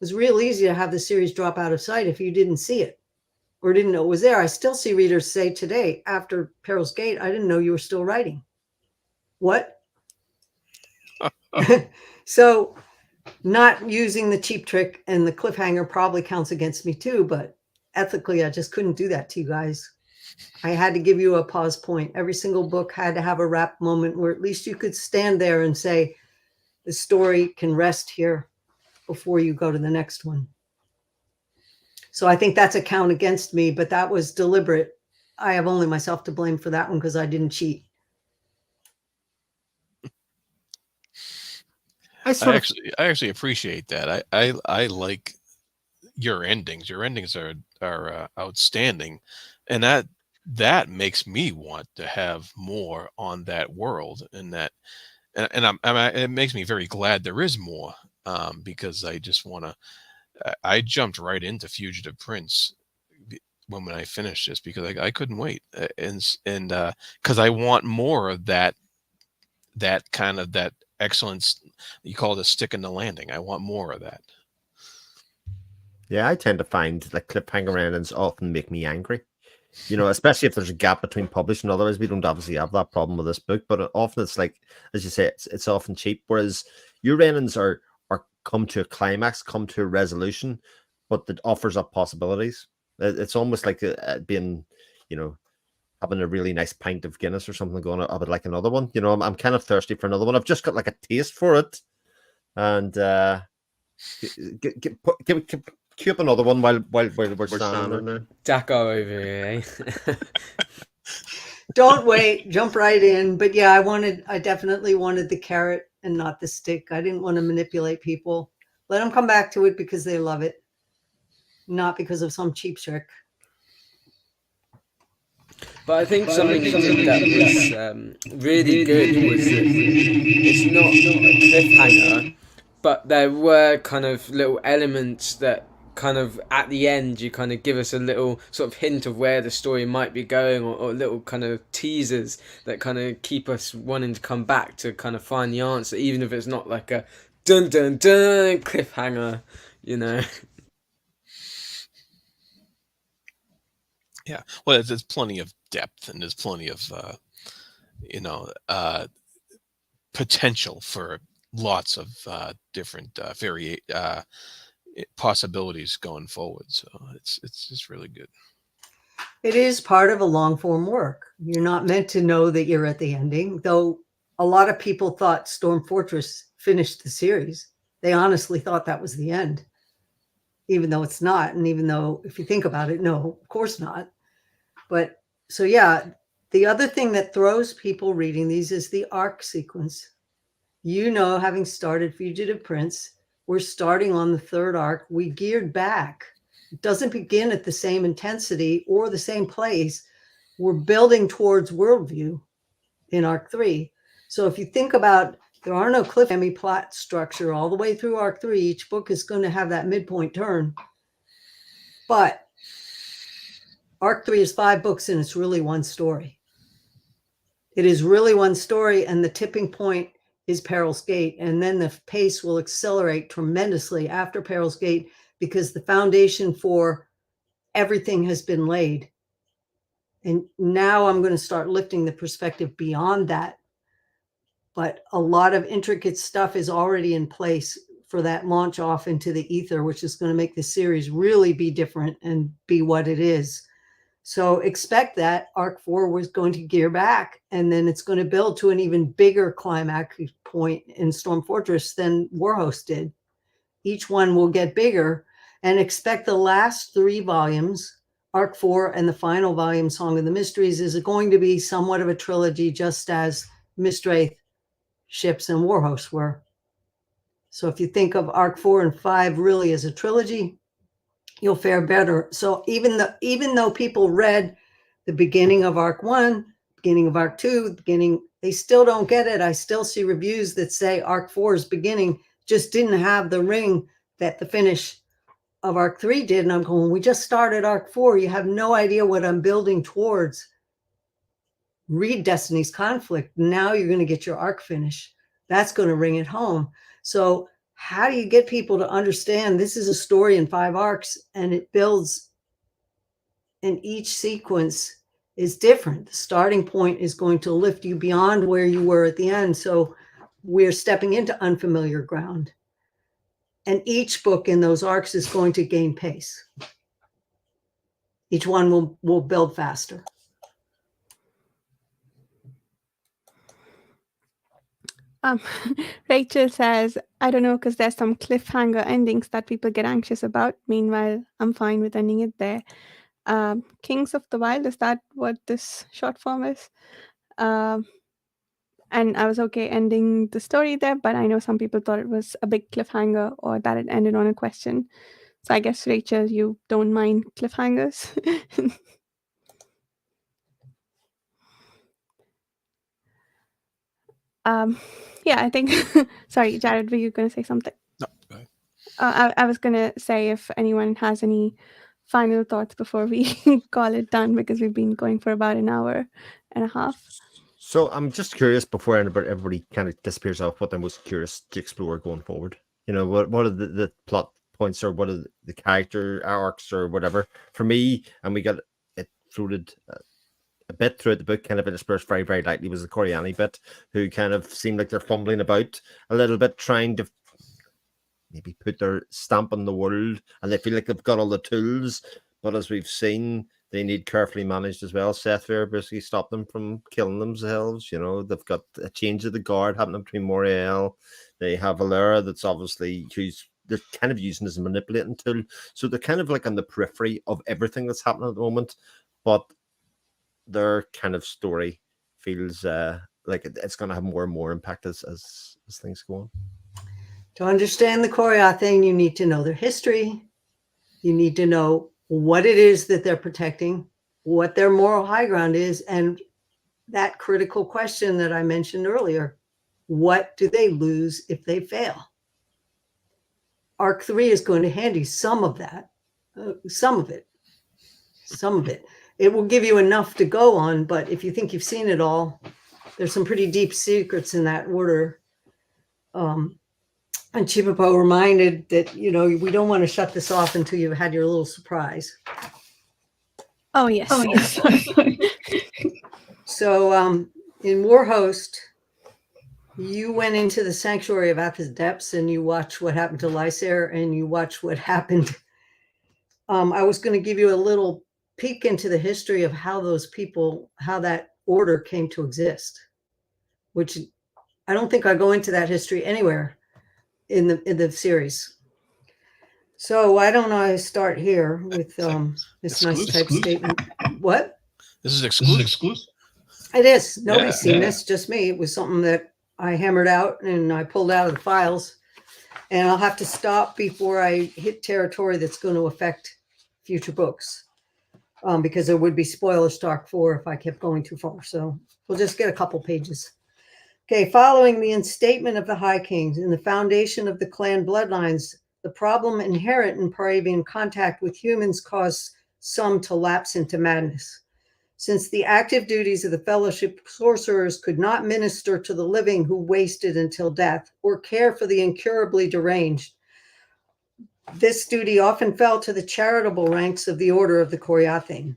it was real easy to have the series drop out of sight if you didn't see it or didn't know it was there. I still see readers say today, after Peril's Gate, I didn't know you were still writing. What? So not using the cheap trick and the cliffhanger probably counts against me too, but ethically, I just couldn't do that to you guys. I had to give you a pause point. Every single book had to have a wrap moment where at least you could stand there and say, the story can rest here before you go to the next one. So I think that's a count against me, but that was deliberate. I have only myself to blame for that one because I didn't cheat. I actually appreciate that. I like your endings. Your endings are outstanding, and that makes me want to have more on that world, and it makes me very glad there is more because I just want to. I jumped right into Fugitive Prince when I finished this because I couldn't wait, and because I want more of that kind of that excellence. You call it a stick in the landing. I want more of that. Yeah, I tend to find that cliffhanger endings often make me angry. Especially if there's a gap between publishing. Otherwise, we don't obviously have that problem with this book. But often it's like, as you say, it's often cheap. Whereas your endings are come to a climax, come to a resolution, but that offers up possibilities. It's almost like being, having a really nice pint of Guinness or something going. I would like another one. I'm kind of thirsty for another one. I've just got like a taste for it, and queue up another one while we're standing there. Dakar over here, eh? Don't wait, jump right in. But yeah, I definitely wanted the carrot and not the stick. I didn't want to manipulate people. Let them come back to it because they love it, not because of some cheap trick. But I think something you did that was really good was that it's not a cliffhanger, but there were kind of little elements that kind of at the end you kind of give us a little sort of hint of where the story might be going, or little kind of teasers that kind of keep us wanting to come back to kind of find the answer, even if it's not like a dun dun dun cliffhanger, Yeah, well, there's plenty of depth and there's plenty of potential for lots of different possibilities going forward. So it's just really good. It is part of a long form work. You're not meant to know that you're at the ending, though a lot of people thought Storm Fortress finished the series. They honestly thought that was the end, even though it's not. And even though, if you think about it, no, of course not. But so, yeah, the other thing that throws people reading these is the arc sequence. Having started Fugitive Prince, we're starting on the third arc. We geared back. It doesn't begin at the same intensity or the same place. We're building towards worldview in arc 3. So if you think about, there are no cliffhanger plot structure all the way through arc 3. Each book is going to have that midpoint turn. But arc 3 is 5 books and it's really one story. It is really one story, and the tipping point is Peril's Gate. And then the pace will accelerate tremendously after Peril's Gate because the foundation for everything has been laid. And now I'm going to start lifting the perspective beyond that. But a lot of intricate stuff is already in place for that launch off into the ether, which is going to make the series really be different and be what it is. So expect that arc 4 was going to gear back, and then it's going to build to an even bigger climax point in Storm Fortress than Warhost did. Each one will get bigger, and expect the last 3 volumes, arc 4 and the final volume, Song of the Mysteries, is going to be somewhat of a trilogy, just as Mistwraith, Ships, and Warhost were. So if you think of arc 4 and 5 really as a trilogy, you'll fare better. So even though people read the beginning of arc 1, beginning of arc 2, they still don't get it. I still see reviews that say arc 4's beginning just didn't have the ring that the finish of arc 3 did. And I'm going, we just started arc 4. You have no idea what I'm building towards. Read Destiny's Conflict. Now you're going to get your arc finish. That's going to ring it home. So how do you get people to understand this is a story in 5 arcs, and it builds, and each sequence is different. The starting point is going to lift you beyond where you were at the end. So we're stepping into unfamiliar ground. And each book in those arcs is going to gain pace. Each one will build faster. Rachel says, I don't know, because there's some cliffhanger endings that people get anxious about. Meanwhile, I'm fine with ending it there. Kings of the Wild, is that what this short form is? And I was okay ending the story there, but I know some people thought it was a big cliffhanger or that it ended on a question. So I guess, Rachel, you don't mind cliffhangers. Yeah, I think. Sorry, Jared, were you going to say something? No, I was going to say if anyone has any final thoughts before we call it done, because we've been going for about an hour and a half. So I'm just curious before everybody kind of disappears off, what I'm most curious to explore going forward. You know, what are the plot points, or what are the character arcs or whatever for me? And we got it floated a bit throughout the book, kind of interspersed very, very lightly, was the Coriani bit, who kind of seemed like they're fumbling about a little bit, trying to maybe put their stamp on the world, and they feel like they've got all the tools, but as we've seen, they need carefully managed as well. Seth Fair basically stopped them from killing themselves. You know, they've got a change of the guard happening between Moriel. They have Valera that's obviously they're kind of using as a manipulating tool. So they're kind of like on the periphery of everything that's happening at the moment, but their kind of story feels like it's going to have more and more impact as things go on. To understand the Korya thing, you need to know their history. You need to know what it is that they're protecting, what their moral high ground is, and that critical question that I mentioned earlier, what do they lose if they fail? Arc 3 is going to hand you some of that, some of it. It will give you enough to go on, but if you think you've seen it all, there's some pretty deep secrets in that order. And Chipapo reminded that, you know, we don't want to shut this off until you've had your little surprise. Oh, yes. Oh, yes. So in Warhost, you went into the sanctuary of Athos Depths and you watched what happened to Lysair and you watched what happened. I was going to give you a little peek into the history of how those people, how that order came to exist, which I don't think I go into that history anywhere in the series. So why don't I start here with this nice type statement? What? This is exclusive. It is. Nobody's seen this, just me. It was something that I hammered out and I pulled out of the files. And I'll have to stop before I hit territory that's going to affect future books, because there would be spoilers talk for if I kept going too far. So we'll just get a couple pages. Okay, following the instatement of the High Kings and the foundation of the clan bloodlines, the problem inherent in Paravian contact with humans caused some to lapse into madness. Since the active duties of the Fellowship sorcerers could not minister to the living who wasted until death or care for the incurably deranged, this duty often fell to the charitable ranks of the Order of the Koryathin.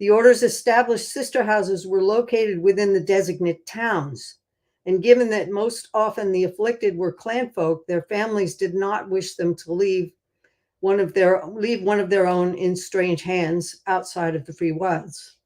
The Order's established sister houses were located within the designate towns. And given that most often the afflicted were clan folk, their families did not wish them to leave one of their own in strange hands outside of the free wilds.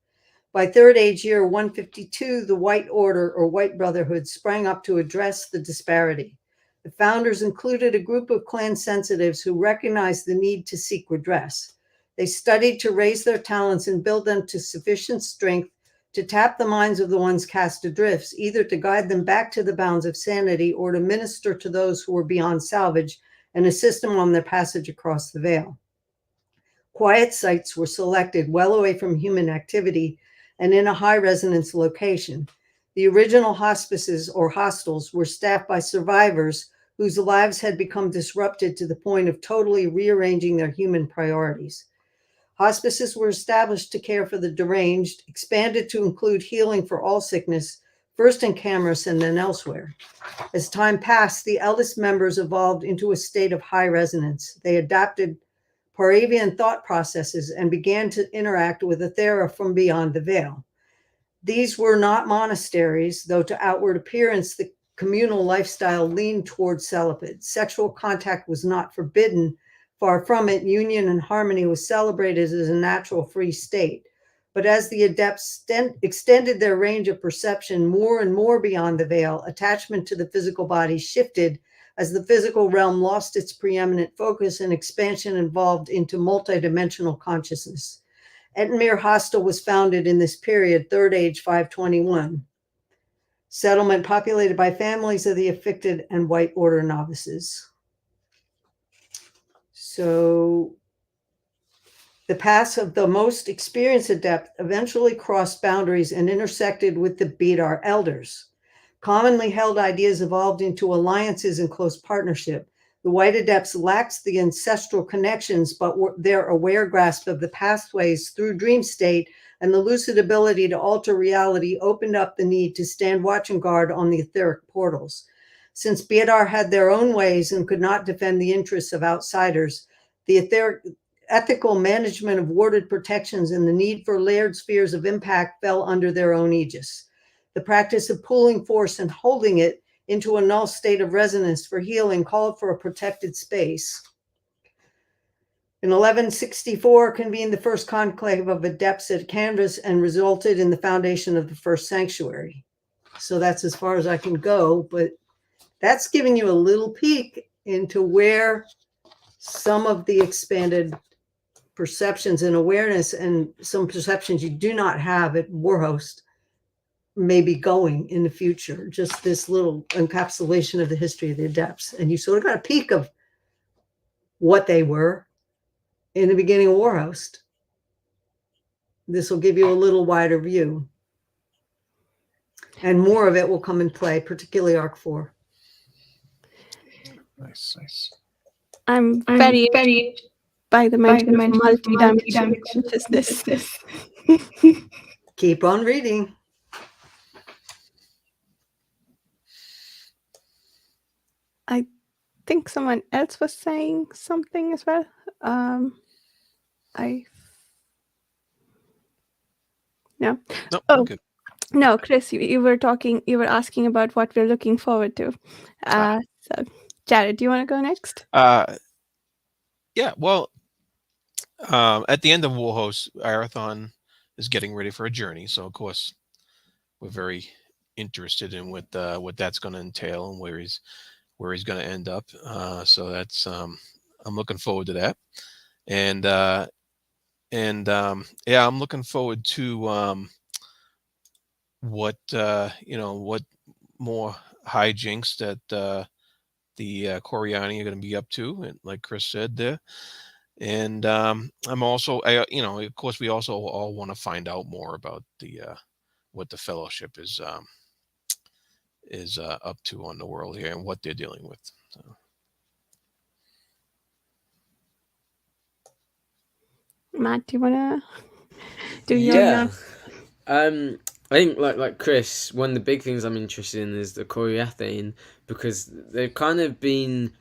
By Third Age year 152, the White Order or White Brotherhood sprang up to address the disparity. The founders included a group of clan sensitives who recognized the need to seek redress. They studied to raise their talents and build them to sufficient strength to tap the minds of the ones cast adrift, either to guide them back to the bounds of sanity or to minister to those who were beyond salvage and assist them on their passage across the veil. Quiet sites were selected well away from human activity and in a high resonance location. The original hospices or hostels were staffed by survivors whose lives had become disrupted to the point of totally rearranging their human priorities. Hospices were established to care for the deranged, expanded to include healing for all sickness, first in Camarus and then elsewhere. As time passed, the eldest members evolved into a state of high resonance. They adopted Paravian thought processes and began to interact with Ethera from beyond the veil. These were not monasteries, though to outward appearance, the communal lifestyle leaned towards celibate. Sexual contact was not forbidden. Far from it, union and harmony was celebrated as a natural free state. But as the adepts extended their range of perception more and more beyond the veil, attachment to the physical body shifted as the physical realm lost its preeminent focus and expansion evolved into multidimensional consciousness. Ettenmere Hostel was founded in this period, Third Age 521. Settlement populated by families of the afflicted and White Order novices. So the paths of the most experienced adept eventually crossed boundaries and intersected with the Bidar elders. Commonly held ideas evolved into alliances and close partnership. The white adepts lacked the ancestral connections, but their aware grasp of the pathways through dream state and the lucid ability to alter reality opened up the need to stand watch and guard on the etheric portals. Since Beadar had their own ways and could not defend the interests of outsiders, the ethical management of warded protections and the need for layered spheres of impact fell under their own aegis. The practice of pooling force and holding it into a null state of resonance for healing called for a protected space. In 1164, convened the first conclave of adepts at Canvas and resulted in the foundation of the first sanctuary. So that's as far as I can go, but that's giving you a little peek into where some of the expanded perceptions and awareness and some perceptions you do not have at Warhost may be going in the future. Just this little encapsulation of the history of the adepts. And you sort of got a peek of what they were in the beginning of Warhost. This will give you a little wider view. And more of it will come in play, particularly Arc 4. Nice. I'm very by the mention of multi-dimensional consciousness. Keep on reading. I think someone else was saying something as well. No. No, Oh, good. no, Chris, you were asking about what we're looking forward to. So, Jared, do you want to go next? Yeah, well, at the end of Warhost, Arathon is getting ready for a journey. So, of course, we're very interested in what that's going to entail and where he's going to end up. So that's I'm looking forward to that, and yeah, I'm looking forward to what more hijinks that the Coriani are going to be up to, and like Chris said there. And I'm also, of course, we also all want to find out more about what the Fellowship is up to on the world here and what they're dealing with. So. Matt, do you want to do your? Yeah. I think like Chris, one of the big things I'm interested in is the Coriathane, because they've kind of been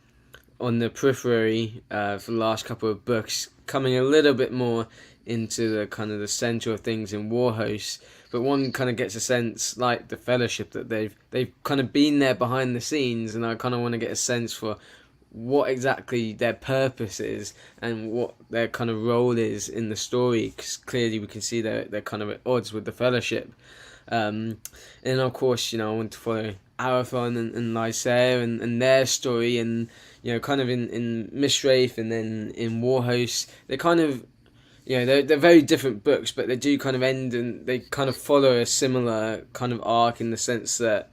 on the periphery for the last couple of books, coming a little bit more into the kind of the center of things in Warhost. But one kind of gets a sense, like the Fellowship, that they've kind of been there behind the scenes, and I kind of want to get a sense for what exactly their purpose is and what their kind of role is in the story, because clearly we can see they're kind of at odds with the Fellowship. And of course, I want to follow Arathon and Lysair and their story, and kind of in Mistwraith and then in Warhost, they kind of, they're very different books, but they do kind of end and they kind of follow a similar kind of arc in the sense that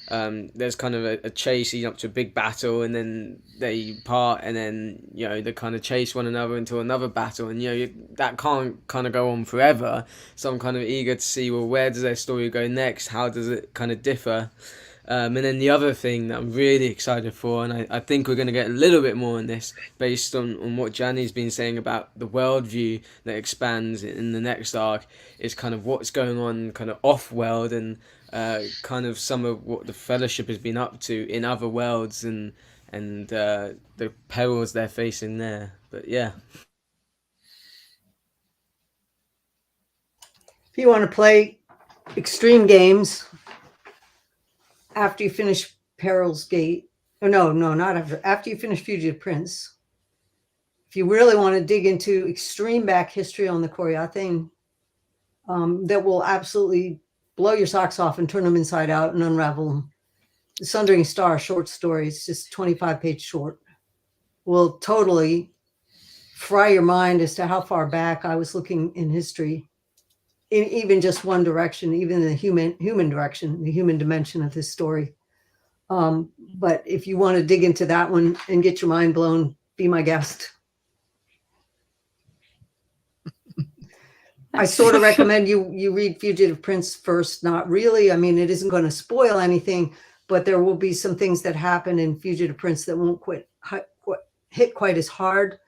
there's kind of a chase leading up to a big battle, and then they part, and then they kind of chase one another into another battle, and that can't kind of go on forever. So I'm kind of eager to see, well, where does their story go next? How does it kind of differ? And then the other thing that I'm really excited for, and I think we're going to get a little bit more on this based on what Janny's been saying about the worldview that expands in the next arc, is kind of what's going on kind of off-world, and kind of some of what the Fellowship has been up to in other worlds, and the perils they're facing there. But yeah. If you want to play extreme games after you finish Peril's Gate, not after you finish Fugitive Prince, if you really want to dig into extreme back history on the Coriathane, that will absolutely blow your socks off and turn them inside out and unravel them. The Sundering Star short story, it's just 25-page short, will totally fry your mind as to how far back I was looking in history, in even just one direction, even the human direction, the human dimension of this story. But if you want to dig into that one and get your mind blown, be my guest. I sort of recommend you read Fugitive Prince first. Not really. I mean, it isn't going to spoil anything, but there will be some things that happen in Fugitive Prince that won't hit quite as hard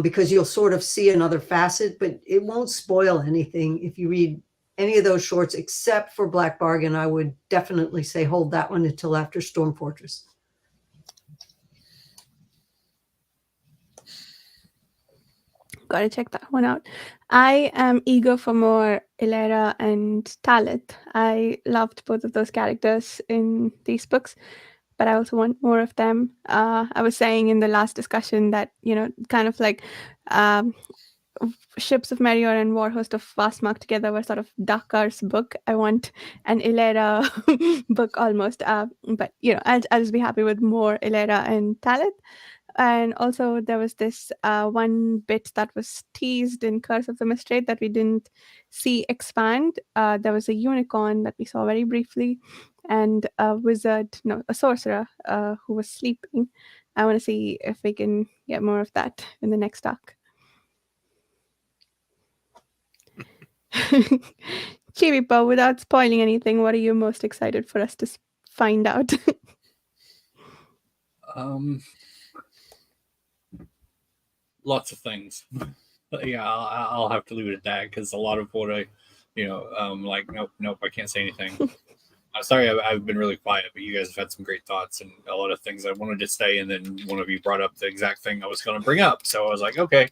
because you'll sort of see another facet, but it won't spoil anything if you read any of those shorts, except for Black Bargain. I would definitely say hold that one until after Storm Fortress. Gotta check that one out. I am eager for more Ilera and Talit. I loved both of those characters in these books, but I also want more of them. I was saying in the last discussion that, kind of like Ships of Merior and Warhost of Vastmark together were sort of Dakar's book. I want an Ilera book almost. But, I'll just be happy with more Ilera and Talit. And also there was this one bit that was teased in Curse of the Mistral that we didn't see expand. There was a unicorn that we saw very briefly, and a sorcerer who was sleeping. I want to see if we can get more of that in the next arc. Chibipo, without spoiling anything, what are you most excited for us to find out? Lots of things. But yeah, I'll have to leave it at that because a lot of what I, like, nope, I can't say anything. I'm sorry, I've been really quiet, but you guys have had some great thoughts and a lot of things I wanted to say, and then one of you brought up the exact thing I was going to bring up. So I was like, okay,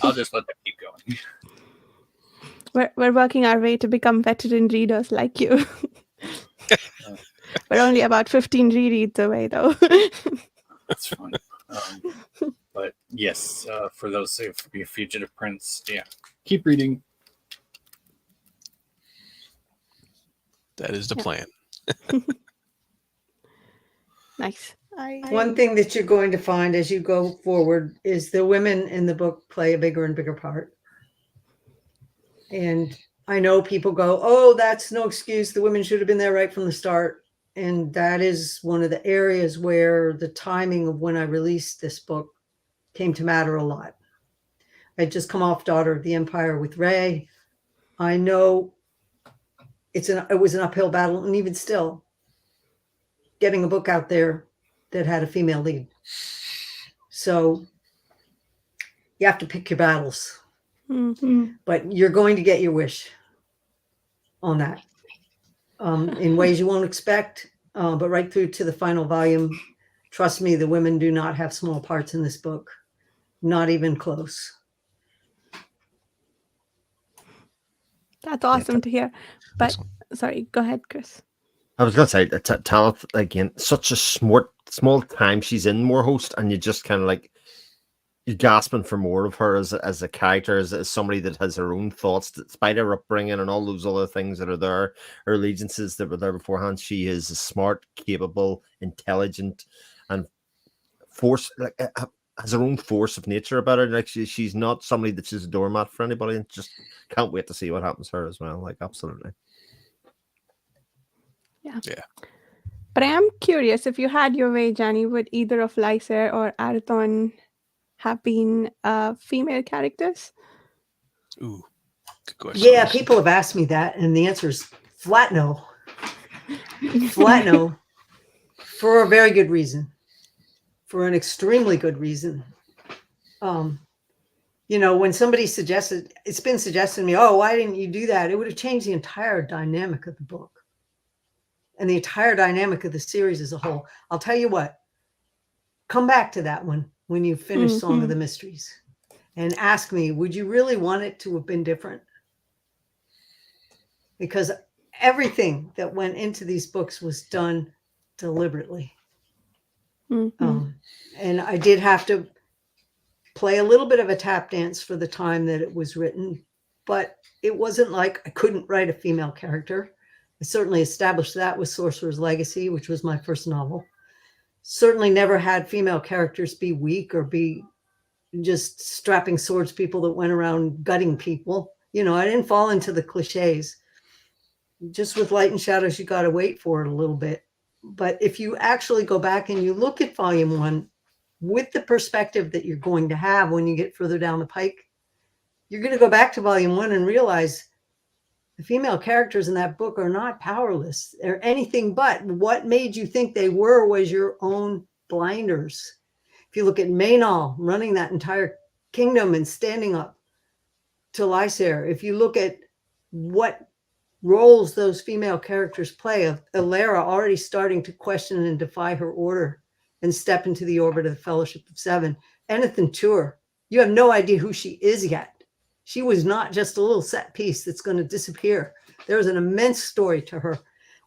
I'll just let that keep going. We're working our way to become veteran readers like you. We're only about 15 rereads away, though. That's fine. But yes, for those who be a Fugitive Prince, yeah, keep reading. That is the plan. Nice. One thing that you're going to find as you go forward is the women in the book play a bigger and bigger part. And I know people go, oh, that's no excuse. The women should have been there right from the start. And that is one of the areas where the timing of when I released this book came to matter a lot. I'd just come off Daughter of the Empire with Ray. I know it was an uphill battle, and even still, getting a book out there that had a female lead. So you have to pick your battles. Mm-hmm. But you're going to get your wish on that in ways you won't expect. But right through to the final volume, trust me, the women do not have small parts in this book. Not even close. That's awesome to hear. But sorry, go ahead, Chris. I was going to say, Talith, again, such a small time she's in Warhost, and you just kind of like, you're gasping for more of her as a character, as somebody that has her own thoughts, despite her upbringing and all those other things that are there, her allegiances that were there beforehand. She is smart, capable, intelligent, and has her own force of nature about her. Like she's not somebody that's just a doormat for anybody, and just can't wait to see what happens to her as well. Like, absolutely. Yeah. But I am curious, if you had your way, Janny, would either of Lysair or Arathon have been female characters? Ooh, good question. Yeah, people have asked me that, and the answer is flat no. Flat no. For a very good reason. For an extremely good reason. When somebody it's been suggested to me, oh, why didn't you do that? It would have changed the entire dynamic of the book. And the entire dynamic of the series as a whole. I'll tell you what, come back to that one when you finish Song of the Mysteries and ask me, would you really want it to have been different? Because everything that went into these books was done deliberately. Mm-hmm. And I did have to play a little bit of a tap dance for the time that it was written, but it wasn't like I couldn't write a female character. I certainly established that with Sorcerer's Legacy, which was my first novel. Certainly never had female characters be weak or be just strapping swords people that went around gutting people. I didn't fall into the cliches. Just with Light and Shadows, you got to wait for it a little bit. But if you actually go back and you look at Volume 1 with the perspective that you're going to have when you get further down the pike, you're going to go back to Volume 1 and realize the female characters in that book are not powerless. They're anything but. What made you think they were was your own blinders. If If you look at Maynol running that entire kingdom and standing up to Lysair, if you look at what roles those female characters play, of Elara already starting to question and defy her order and step into the orbit of the Fellowship of Seven, Enithan Tour, you have no idea who she is yet. She was not just a little set piece that's going to disappear. There's an immense story to her.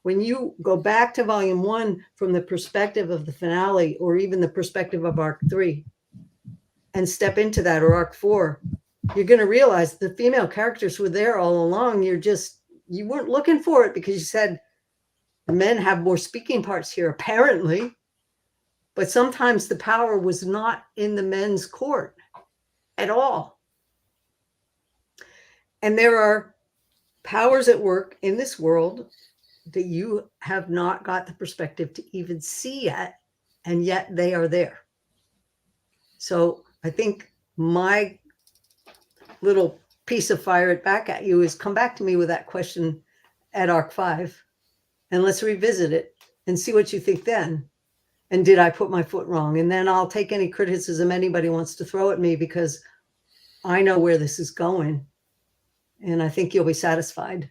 When you go back to volume 1 from the perspective of the finale, or even the perspective of arc 3, and step into that, or arc 4, you're going to realize the female characters were there all along. You weren't looking for it because you said the men have more speaking parts here, apparently. But sometimes the power was not in the men's court at all. And there are powers at work in this world that you have not got the perspective to even see yet, and yet they are there. So I think my little piece of fire it back at you is come back to me with that question at arc 5, and let's revisit it and see what you think then. And did I put my foot wrong? And then I'll take any criticism anybody wants to throw at me, because I know where this is going, and I think you'll be satisfied.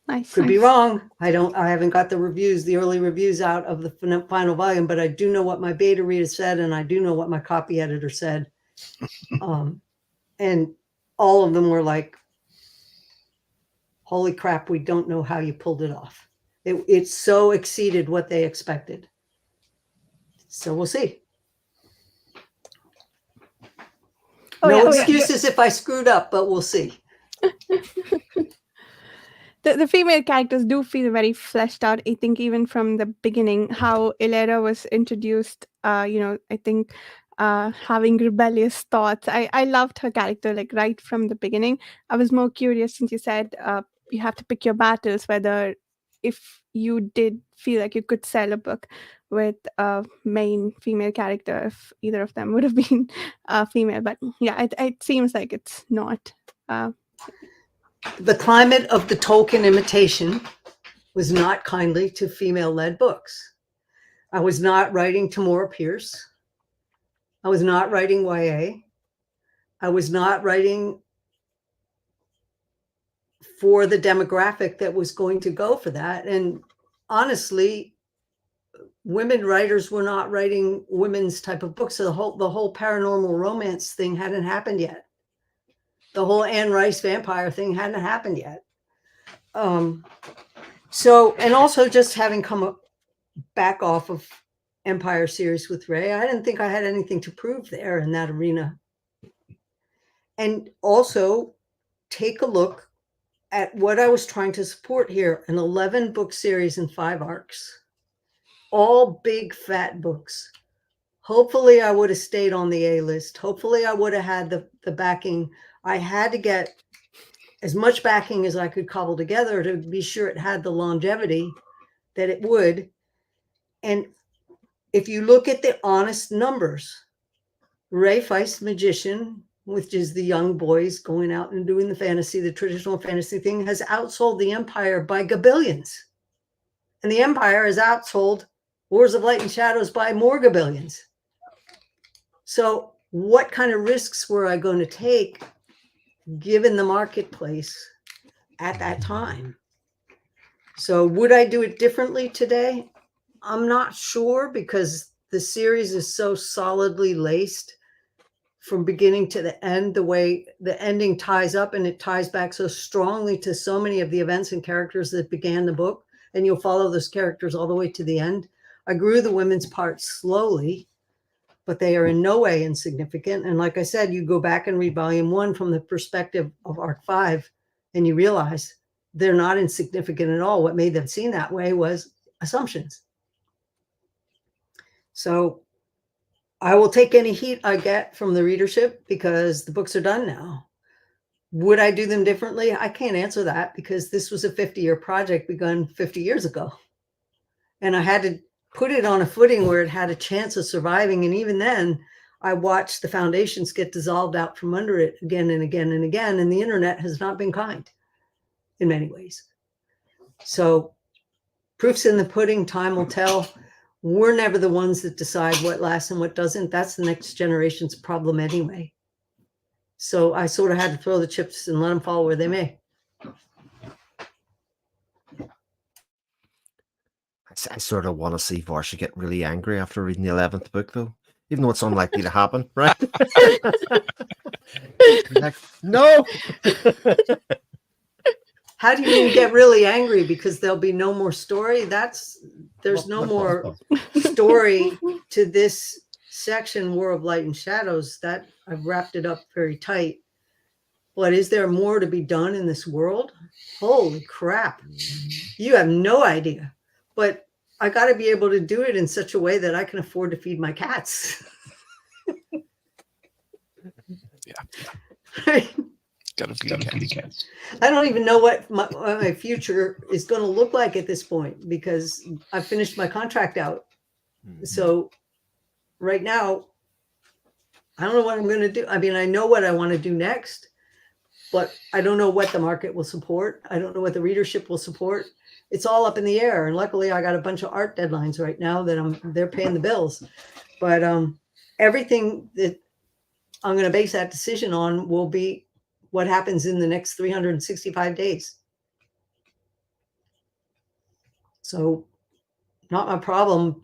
Nice. Could be wrong. I haven't got the early reviews out of the final volume, but I do know what my beta reader said, and I do know what my copy editor said. And all of them were like, holy crap, we don't know how you pulled it off. It so exceeded what they expected. So we'll see. No excuses if I screwed up, but we'll see. The female characters do feel very fleshed out. I think even from the beginning, how Elara was introduced, I think having rebellious thoughts. I loved her character, like right from the beginning. I was more curious, since you said you have to pick your battles, whether if you did feel like you could sell a book with a main female character, if either of them would have been female. But yeah, it seems like it's not. The climate of the Tolkien imitation was not kindly to female-led books. I was not writing Tamora Pierce. I was not writing YA. I was not writing for the demographic that was going to go for that. And honestly, women writers were not writing women's type of books. So the whole paranormal romance thing hadn't happened yet. The whole Anne Rice vampire thing hadn't happened yet. So, and also just having come back off of Empire series with Ray, I didn't think I had anything to prove there in that arena. And also take a look at what I was trying to support here, an 11-book series in 5 arcs, all big fat books. Hopefully I would have stayed on the A list. Hopefully I would have had the backing. I had to get as much backing as I could cobble together to be sure it had the longevity that it would. And if you look at the honest numbers, Ray Feist Magician, which is the young boys going out and doing the traditional fantasy thing, has outsold the Empire by gabillions. And the Empire has outsold Wars of Light and Shadows by more gabillions. So what kind of risks were I going to take given the marketplace at that time? So would I do it differently today? I'm not sure, because the series is so solidly laced from beginning to the end, the way the ending ties up, and it ties back so strongly to so many of the events and characters that began the book, and you'll follow those characters all the way to the end. I grew the women's parts slowly, but they are in no way insignificant. And like I said, you go back and read volume 1 from the perspective of arc 5, and you realize they're not insignificant at all. What made them seem that way was assumptions. So I will take any heat I get from the readership, because the books are done now. Would I do them differently? I can't answer that, because this was a 50-year project begun 50 years ago. And I had to put it on a footing where it had a chance of surviving. And even then, I watched the foundations get dissolved out from under it again and again and again. And the internet has not been kind in many ways. So proof's in the pudding. Time will tell we're never the ones that decide what lasts and what doesn't. That's the next generation's problem anyway. So I sort of had to throw the chips and let them fall where they may. I sort of want to see Varsha get really angry after reading the 11th book, though, even though it's unlikely to happen, right? Like, no. How do you mean get really angry? Because there'll be no more story. There's no more story to this section, War of Light and Shadows. That I've wrapped it up very tight. But is there more to be done in this world? Holy crap. You have no idea. But I got to be able to do it in such a way that I can afford to feed my cats. Yeah. Gotta feed cats. I don't even know what my future is going to look like at this point because I finished my contract out. So right now, I don't know what I'm going to do. I mean, I know what I want to do next, but I don't know what the market will support. I don't know what the readership will support. It's all up in the air. And luckily I got a bunch of art deadlines right now that they're paying the bills. But everything that I'm going to base that decision on will be what happens in the next 365 days. So not my problem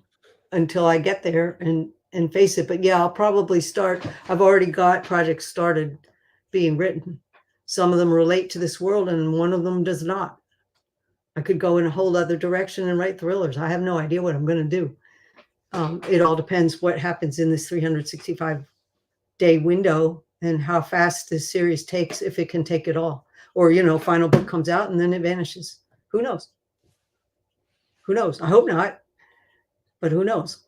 until I get there and face it. But yeah, I'll probably start. I've already got projects started being written. Some of them relate to this world and one of them does not. I could go in a whole other direction and write thrillers. I have no idea what I'm going to do. It all depends what happens in this 365-day window and how fast this series takes, if it can take it all. Or, final book comes out and then it vanishes. Who knows? Who knows? I hope not, but who knows?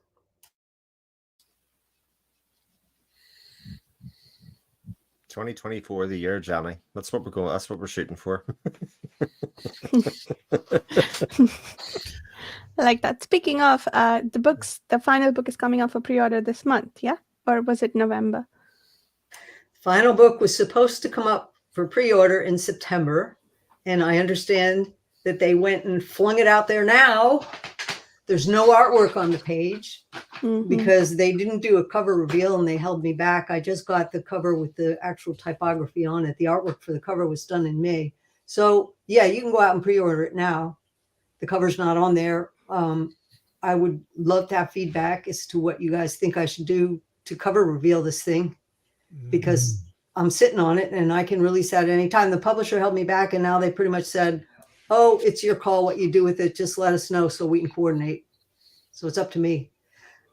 $2024 the year, Johnny. That's what we're going. That's what we're shooting for. I like that. Speaking of the final book is coming out for pre-order this month, yeah? Or was it November? Final book was supposed to come up for pre-order in September, and I understand that they went and flung it out there now. There's no artwork on the page because they didn't do a cover reveal and they held me back. I just got the cover with the actual typography on it. The artwork for the cover was done in May. So yeah, you can go out and pre-order it now. The cover's not on there. I would love to have feedback as to what you guys think I should do to cover reveal this thing, because I'm sitting on it and I can release that anytime. The publisher held me back and now they pretty much said, oh, it's your call what you do with it. Just let us know so we can coordinate. So it's up to me.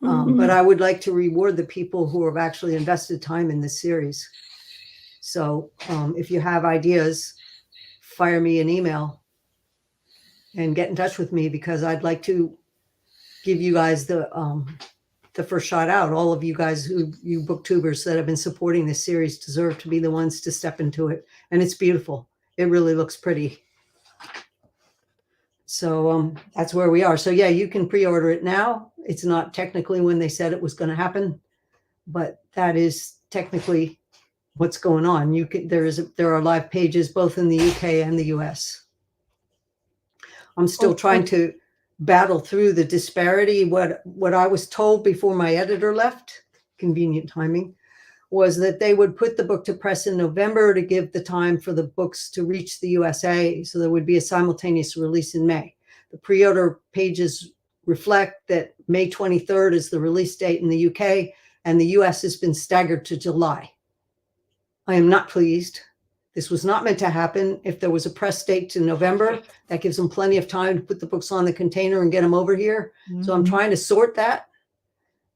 But I would like to reward the people who have actually invested time in this series. So if you have ideas, fire me an email and get in touch with me, because I'd like to give you guys the first shot out. All of you guys you booktubers that have been supporting this series deserve to be the ones to step into it. And it's beautiful. It really looks pretty. So that's where we are. So yeah, you can pre-order it now. It's not technically when they said it was going to happen, but that is technically what's going on. There are live pages both in the UK and the US. I'm still trying to battle through the disparity. What I was told before my editor left, convenient timing, was that they would put the book to press in November to give the time for the books to reach the USA. So there would be a simultaneous release in May. The pre-order pages reflect that May 23rd is the release date in the UK, and the US has been staggered to July. I am not pleased. This was not meant to happen. If there was a press date to November, that gives them plenty of time to put the books on the container and get them over here. So I'm trying to sort that.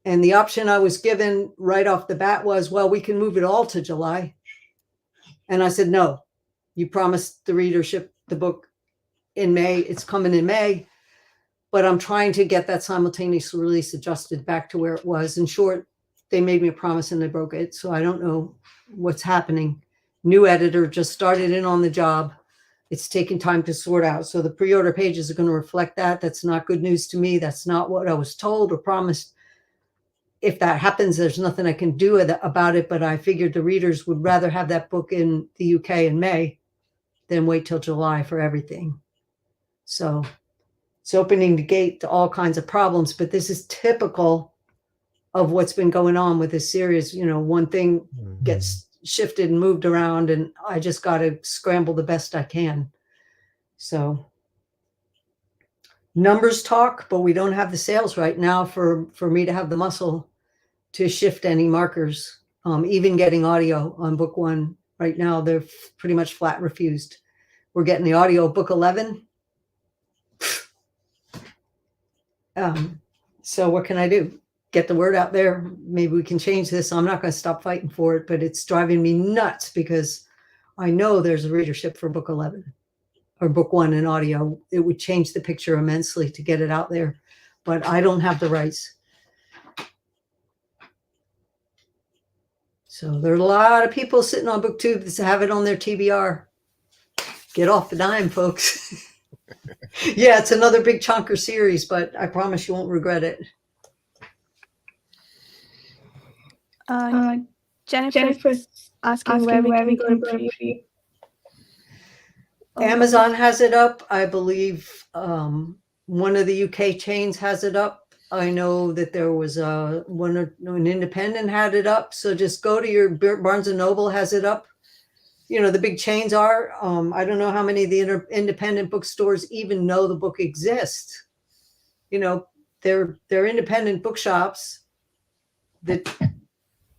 And the option I was given right off the bat was, well, we can move it all to July. And I said, no, you promised the readership the book in May. It's coming in May. But I'm trying to get that simultaneous release adjusted back to where it was. In short, they made me a promise and they broke it. So I don't know what's happening. New editor just started in on the job. It's taking time to sort out. So the pre-order pages are going to reflect that. That's not good news to me. That's not what I was told or promised. If that happens, there's nothing I can do about it, but I figured the readers would rather have that book in the UK in May than wait till July for everything. So It's opening the gate to all kinds of problems, but this is typical of what's been going on with this series. You know, one thing gets shifted and moved around, and I just got to scramble the best I can. So numbers talk, but we don't have the sales right now for me to have the muscle to shift any markers. Even getting audio on book 1 right now, they're pretty much flat refused. We're getting the audio book 11. So what can I do? Get the word out there. Maybe we can change this. I'm not going to stop fighting for it, but it's driving me nuts because I know there's a readership for book 11 or book 1 in audio. It would change the picture immensely to get it out there, but I don't have the rights. So there are a lot of people sitting on BookTube that have it on their TBR. Get off the dime, folks. Yeah, it's another big chunker series, but I promise you won't regret it. Jennifer's asking where we can go to free. Amazon has it up. I believe one of the UK chains has it up. I know that there was an independent had it up. So just go to your Barnes & Noble has it up. You know, the big chains are. I don't know how many of the independent bookstores even know the book exists. You know, they're independent bookshops that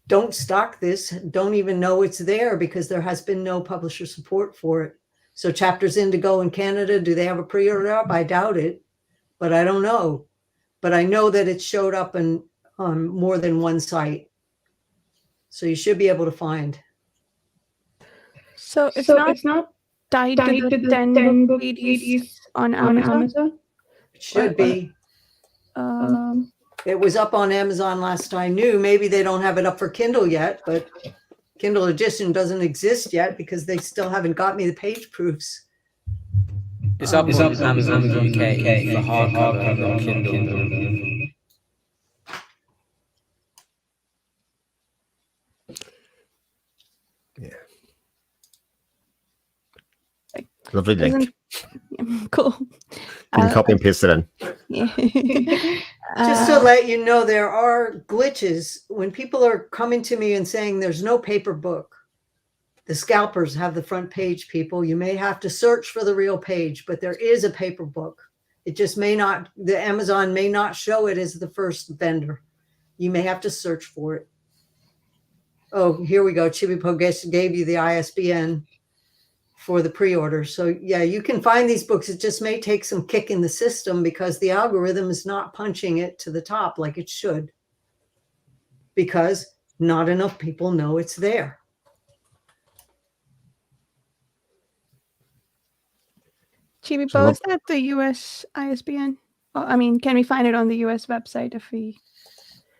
don't stock this, don't even know it's there because there has been no publisher support for it. So Chapters Indigo in Canada, do they have a pre-order up? I doubt it, but I don't know. But I know that it showed up on more than one site. So you should be able to find. So it's not tied to the 10 book series on Amazon? It should be. It was up on Amazon last I knew. Maybe they don't have it up for Kindle yet, but Kindle edition doesn't exist yet because they still haven't got me the page proofs. It's up on Amazon UK for hardcover, not Kindle. Yeah. Lovely link. Cool. You can copy and paste it in. Yeah. Just to let you know, there are glitches when people are coming to me and saying there's no paper book. The scalpers have the front page, people. You may have to search for the real page, but there is a paper book. It just may not, the Amazon may not show it as the first vendor. You may have to search for it. Oh, here we go. Chibipo gave you the ISBN for the pre-order. So yeah, you can find these books. It just may take some kick in the system because the algorithm is not punching it to the top like it should, because not enough people know it's there. Chibipo, is that the US ISBN? Well, I mean, can we find it on the US website if we...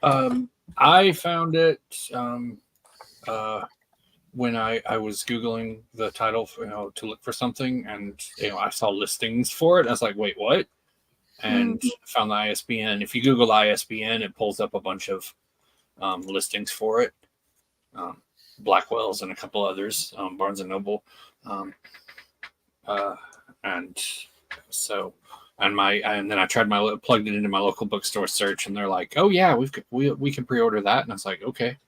I found it when I was Googling the title for, to look for something, and I saw listings for it. I was like, wait, what? And found the ISBN. If you Google ISBN, it pulls up a bunch of listings for it. Blackwell's and a couple others, Barnes & Noble. And so, and then I tried plugged it into my local bookstore search, and they're like, "Oh yeah, we can pre-order that." And I was like, "Okay."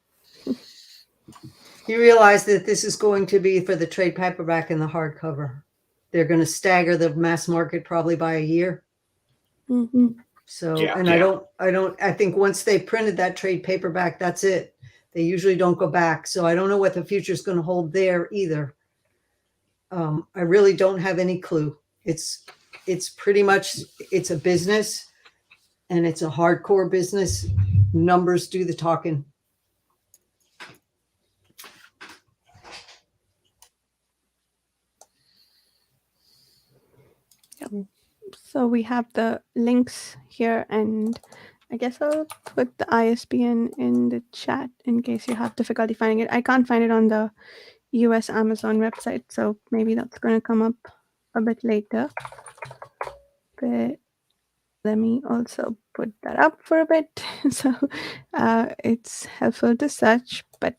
You realize that this is going to be for the trade paperback and the hardcover. They're going to stagger the mass market probably by a year. Mm-hmm. So, yeah, and yeah. I think once they printed that trade paperback, that's it. They usually don't go back. So I don't know what the future is going to hold there either. I really don't have any clue. It's pretty much, it's a business, and it's a hardcore business. Numbers do the talking. Yep. So we have the links here, and I guess I'll put the ISBN in the chat in case you have difficulty finding it. I can't find it on the US Amazon website, so maybe that's going to come up a bit later. But let me also put that up for a bit so it's helpful to search. But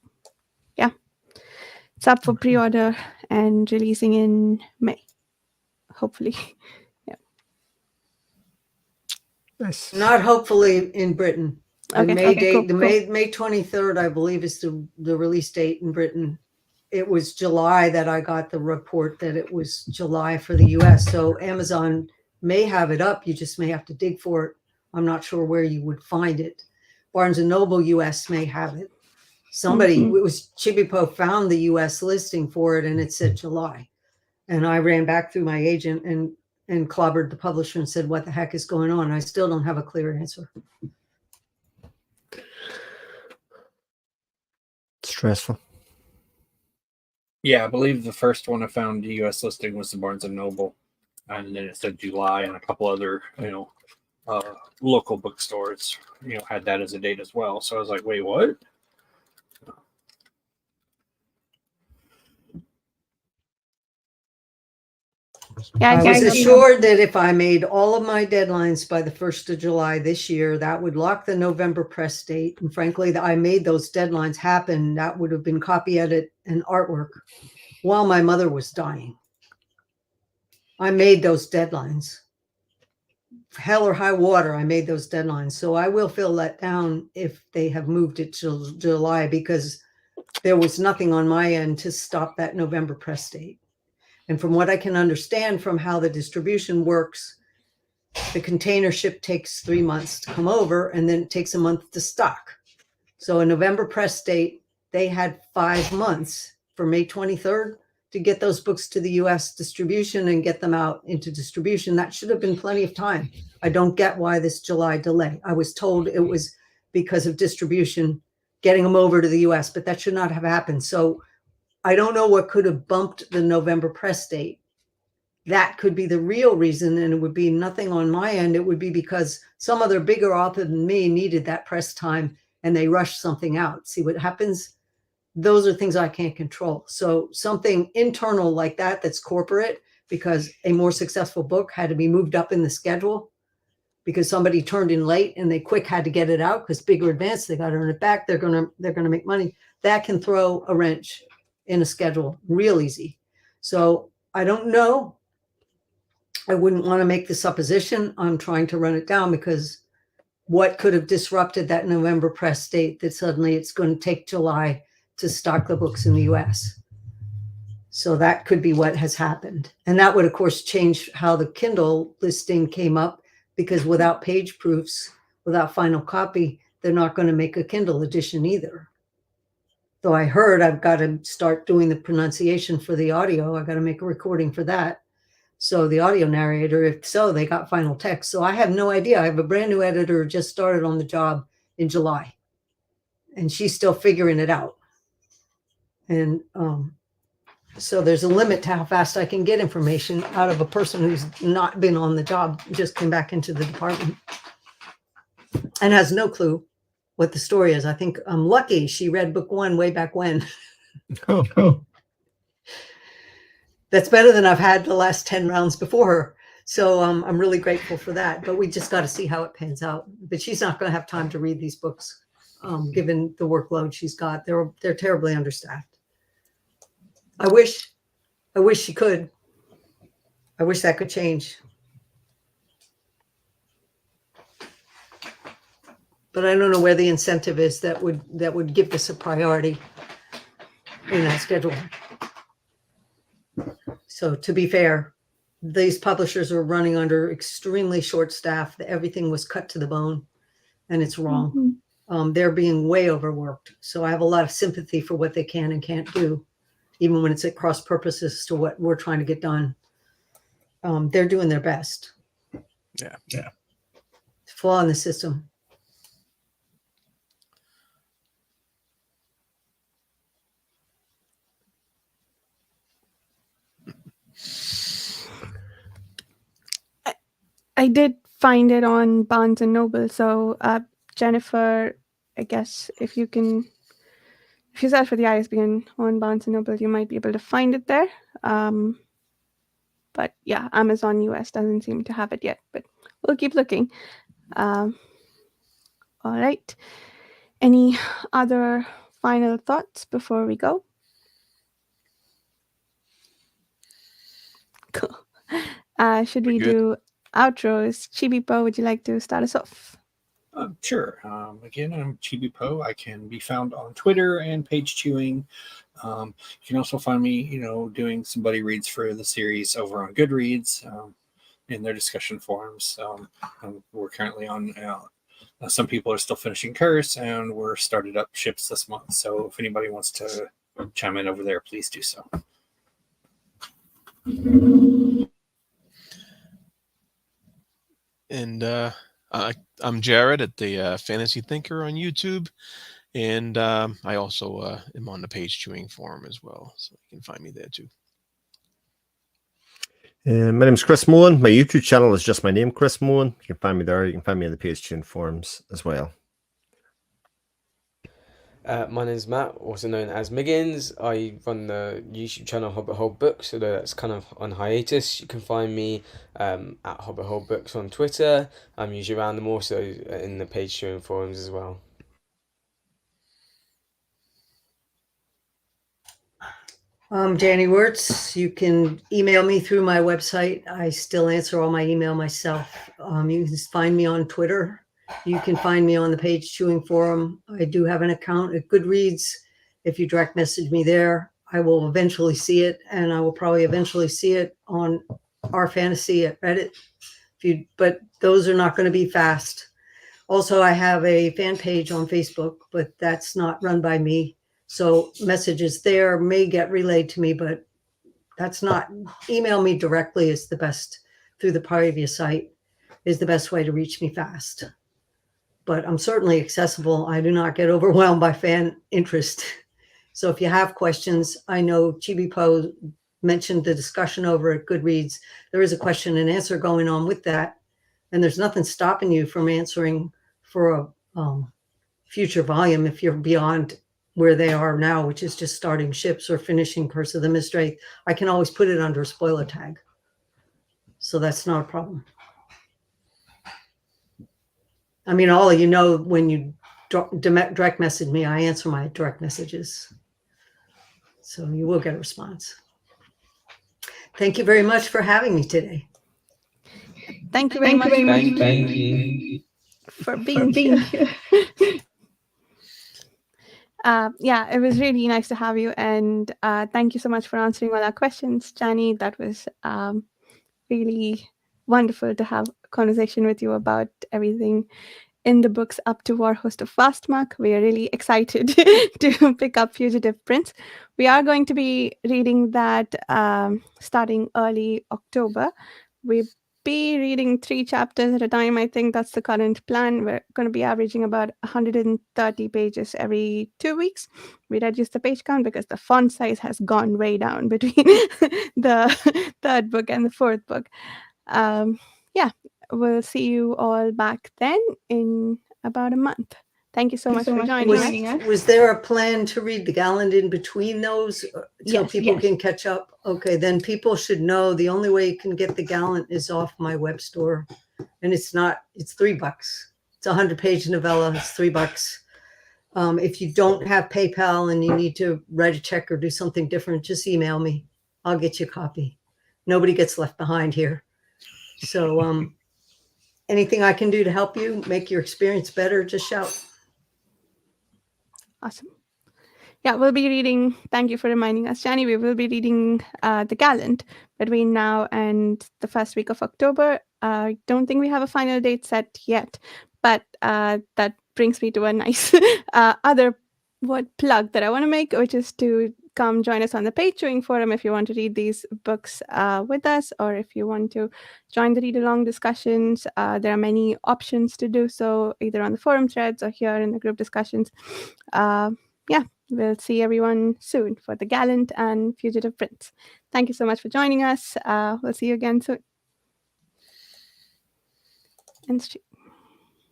yeah, it's up for pre-order and releasing in May, hopefully. Yeah. Nice. Not hopefully in Britain. The Okay, May okay, date, cool, the cool. May 23rd, I believe, is the release date in Britain. It was July that I got the report that it was July for the US. So Amazon may have it up. You just may have to dig for it. I'm not sure where you would find it. Barnes and Noble US may have it. Somebody, Mhm. it was Chibipo found the US listing for it and it said July. And I ran back through my agent and clobbered the publisher and said, what the heck is going on? I still don't have a clear answer. Stressful. Yeah, I believe the first one I found the U.S. listing was the Barnes and Noble, and then it said July, and a couple other local bookstores had that as a date as well. So I was like, wait, what? Yeah, I was see that. assured that if I made all of my deadlines by the 1st of July this year, that would lock the November press date. And frankly, I made those deadlines happen. That would have been copy edit and artwork while my mother was dying. I made those deadlines. Hell or high water, I made those deadlines. So I will feel let down if they have moved it to July, because there was nothing on my end to stop that November press date. And from what I can understand from how the distribution works, the container ship takes 3 months to come over, and then it takes a month to stock. So a November press date, they had 5 months for May 23rd to get those books to the US distribution and get them out into distribution. That should have been plenty of time. I don't get why this July delay. I was told it was because of distribution, getting them over to the US, but that should not have happened. So I don't know what could have bumped the November press date. That could be the real reason, and it would be nothing on my end. It would be because some other bigger author than me needed that press time and they rushed something out. See what happens? Those are things I can't control. So something internal like that, that's corporate, because a more successful book had to be moved up in the schedule because somebody turned in late and they quick had to get it out because bigger advance, they got to earn it back. They're gonna make money. That can throw a wrench in a schedule real easy. So I don't know. I wouldn't want to make the supposition. I'm trying to run it down, because what could have disrupted that November press date that suddenly it's going to take July to stock the books in the US? So that could be what has happened. And that would, of course, change how the Kindle listing came up, because without page proofs, without final copy, they're not going to make a Kindle edition either. Though I heard I've got to start doing the pronunciation for the audio. I got to make a recording for that. So the audio narrator, if so, they got final text. So I have no idea. I have a brand new editor who just started on the job in July, and she's still figuring it out. And so there's a limit to how fast I can get information out of a person who's not been on the job, just came back into the department and has no clue what the story is. I think I'm lucky she read book 1 way back when. Oh. That's better than I've had the last 10 rounds before her. So I'm really grateful for that. But we just got to see how it pans out. But she's not going to have time to read these books, given the workload she's got. They're terribly understaffed. I wish she could. I wish that could change. But I don't know where the incentive is that would give this a priority in that schedule. So to be fair, these publishers are running under extremely short staff. Everything was cut to the bone, and it's wrong. They're being way overworked. So I have a lot of sympathy for what they can and can't do, even when it's at cross purposes to what we're trying to get done. They're doing their best. Yeah. Flaw in the system. I did find it on Barnes and Noble. So Jennifer, I guess if you search for the ISBN on Barnes and Noble, you might be able to find it there. But yeah, Amazon US doesn't seem to have it yet, but we'll keep looking. All right. Any other final thoughts before we go? Cool. Should we do outros. Chibi-Po, would you like to start us off? Sure. Again, I'm Chibi Po. I can be found on Twitter and Page Chewing. You can also find me, doing some buddy reads for the series over on Goodreads in their discussion forums. We're currently on. Some people are still finishing Curse, and we're started up ships this month. So if anybody wants to chime in over there, please do so. And I'm Jared at the Fantasy Thinker on YouTube, and I also am on the Page Chewing forum as well, so you can find me there too. My name is Chris Mullen. My YouTube channel is just my name, Chris Mullen. You can find me there. You can find me in the Page Chewing forums as well. My name's Matt, also known as Miggins. I run the YouTube channel Hobbit Hole Books, although that's kind of on hiatus. You can find me at Hobbit Hole Books on Twitter. I'm usually around them also in the Page Chewing forums as well. I'm Janny Wurts. You can email me through my website. I still answer all my email myself. You can find me on Twitter. You can find me on the Page Chewing forum. I do have an account at Goodreads. If you direct message me there, I will eventually see it, and I will probably eventually see it on Our Fantasy at Reddit. But those are not going to be fast. Also, I have a fan page on Facebook, but that's not run by me. So messages there may get relayed to me, but that's not. Email me directly is the best, through the Parivia site is the best way to reach me fast. But I'm certainly accessible. I do not get overwhelmed by fan interest. So if you have questions, I know Chibi-Po mentioned the discussion over at Goodreads. There is a question and answer going on with that. And there's nothing stopping you from answering for a future volume if you're beyond where they are now, which is just starting ships or finishing Curse of the Mistwraith. I can always put it under a spoiler tag. So that's not a problem. I mean, all of you know when you direct message me, I answer my direct messages. So you will get a response. Thank you very much for having me today. Thank you very much. Thank you for being here. Yeah, it was really nice to have you. And thank you so much for answering all our questions, Janny. That was really wonderful to have a conversation with you about everything in the books up to Warhost of Vastmark. We are really excited to pick up Fugitive Prince. We are going to be reading that starting early October. We'll be reading 3 chapters at a time. I think that's the current plan. We're going to be averaging about 130 pages every 2 weeks. We reduced the page count because the font size has gone way down between the 3rd book and the 4th book. Yeah, we'll see you all back then in about a month. Thank you so much for joining us. Was there a plan to read the Gallant in between those so people can catch up? Okay, then people should know the only way you can get the Gallant is off my web store. And it's $3. It's a 100-page novella. It's $3. If you don't have PayPal and you need to write a check or do something different, just email me. I'll get you a copy. Nobody gets left behind here. So anything I can do to help you make your experience better, just shout. Awesome. Yeah, we'll be reading, thank you for reminding us, Janny, we will be reading The Gallant between now and the 1st week of October. I don't think we have a final date set yet, but that brings me to a nice other plug that I want to make, which is to come join us on the Page Chewing forum if you want to read these books with us, or if you want to join the read-along discussions. There are many options to do so, either on the forum threads or here in the group discussions. Yeah, we'll see everyone soon for The Gallant and Fugitive Prince. Thank you so much for joining us. We'll see you again soon. And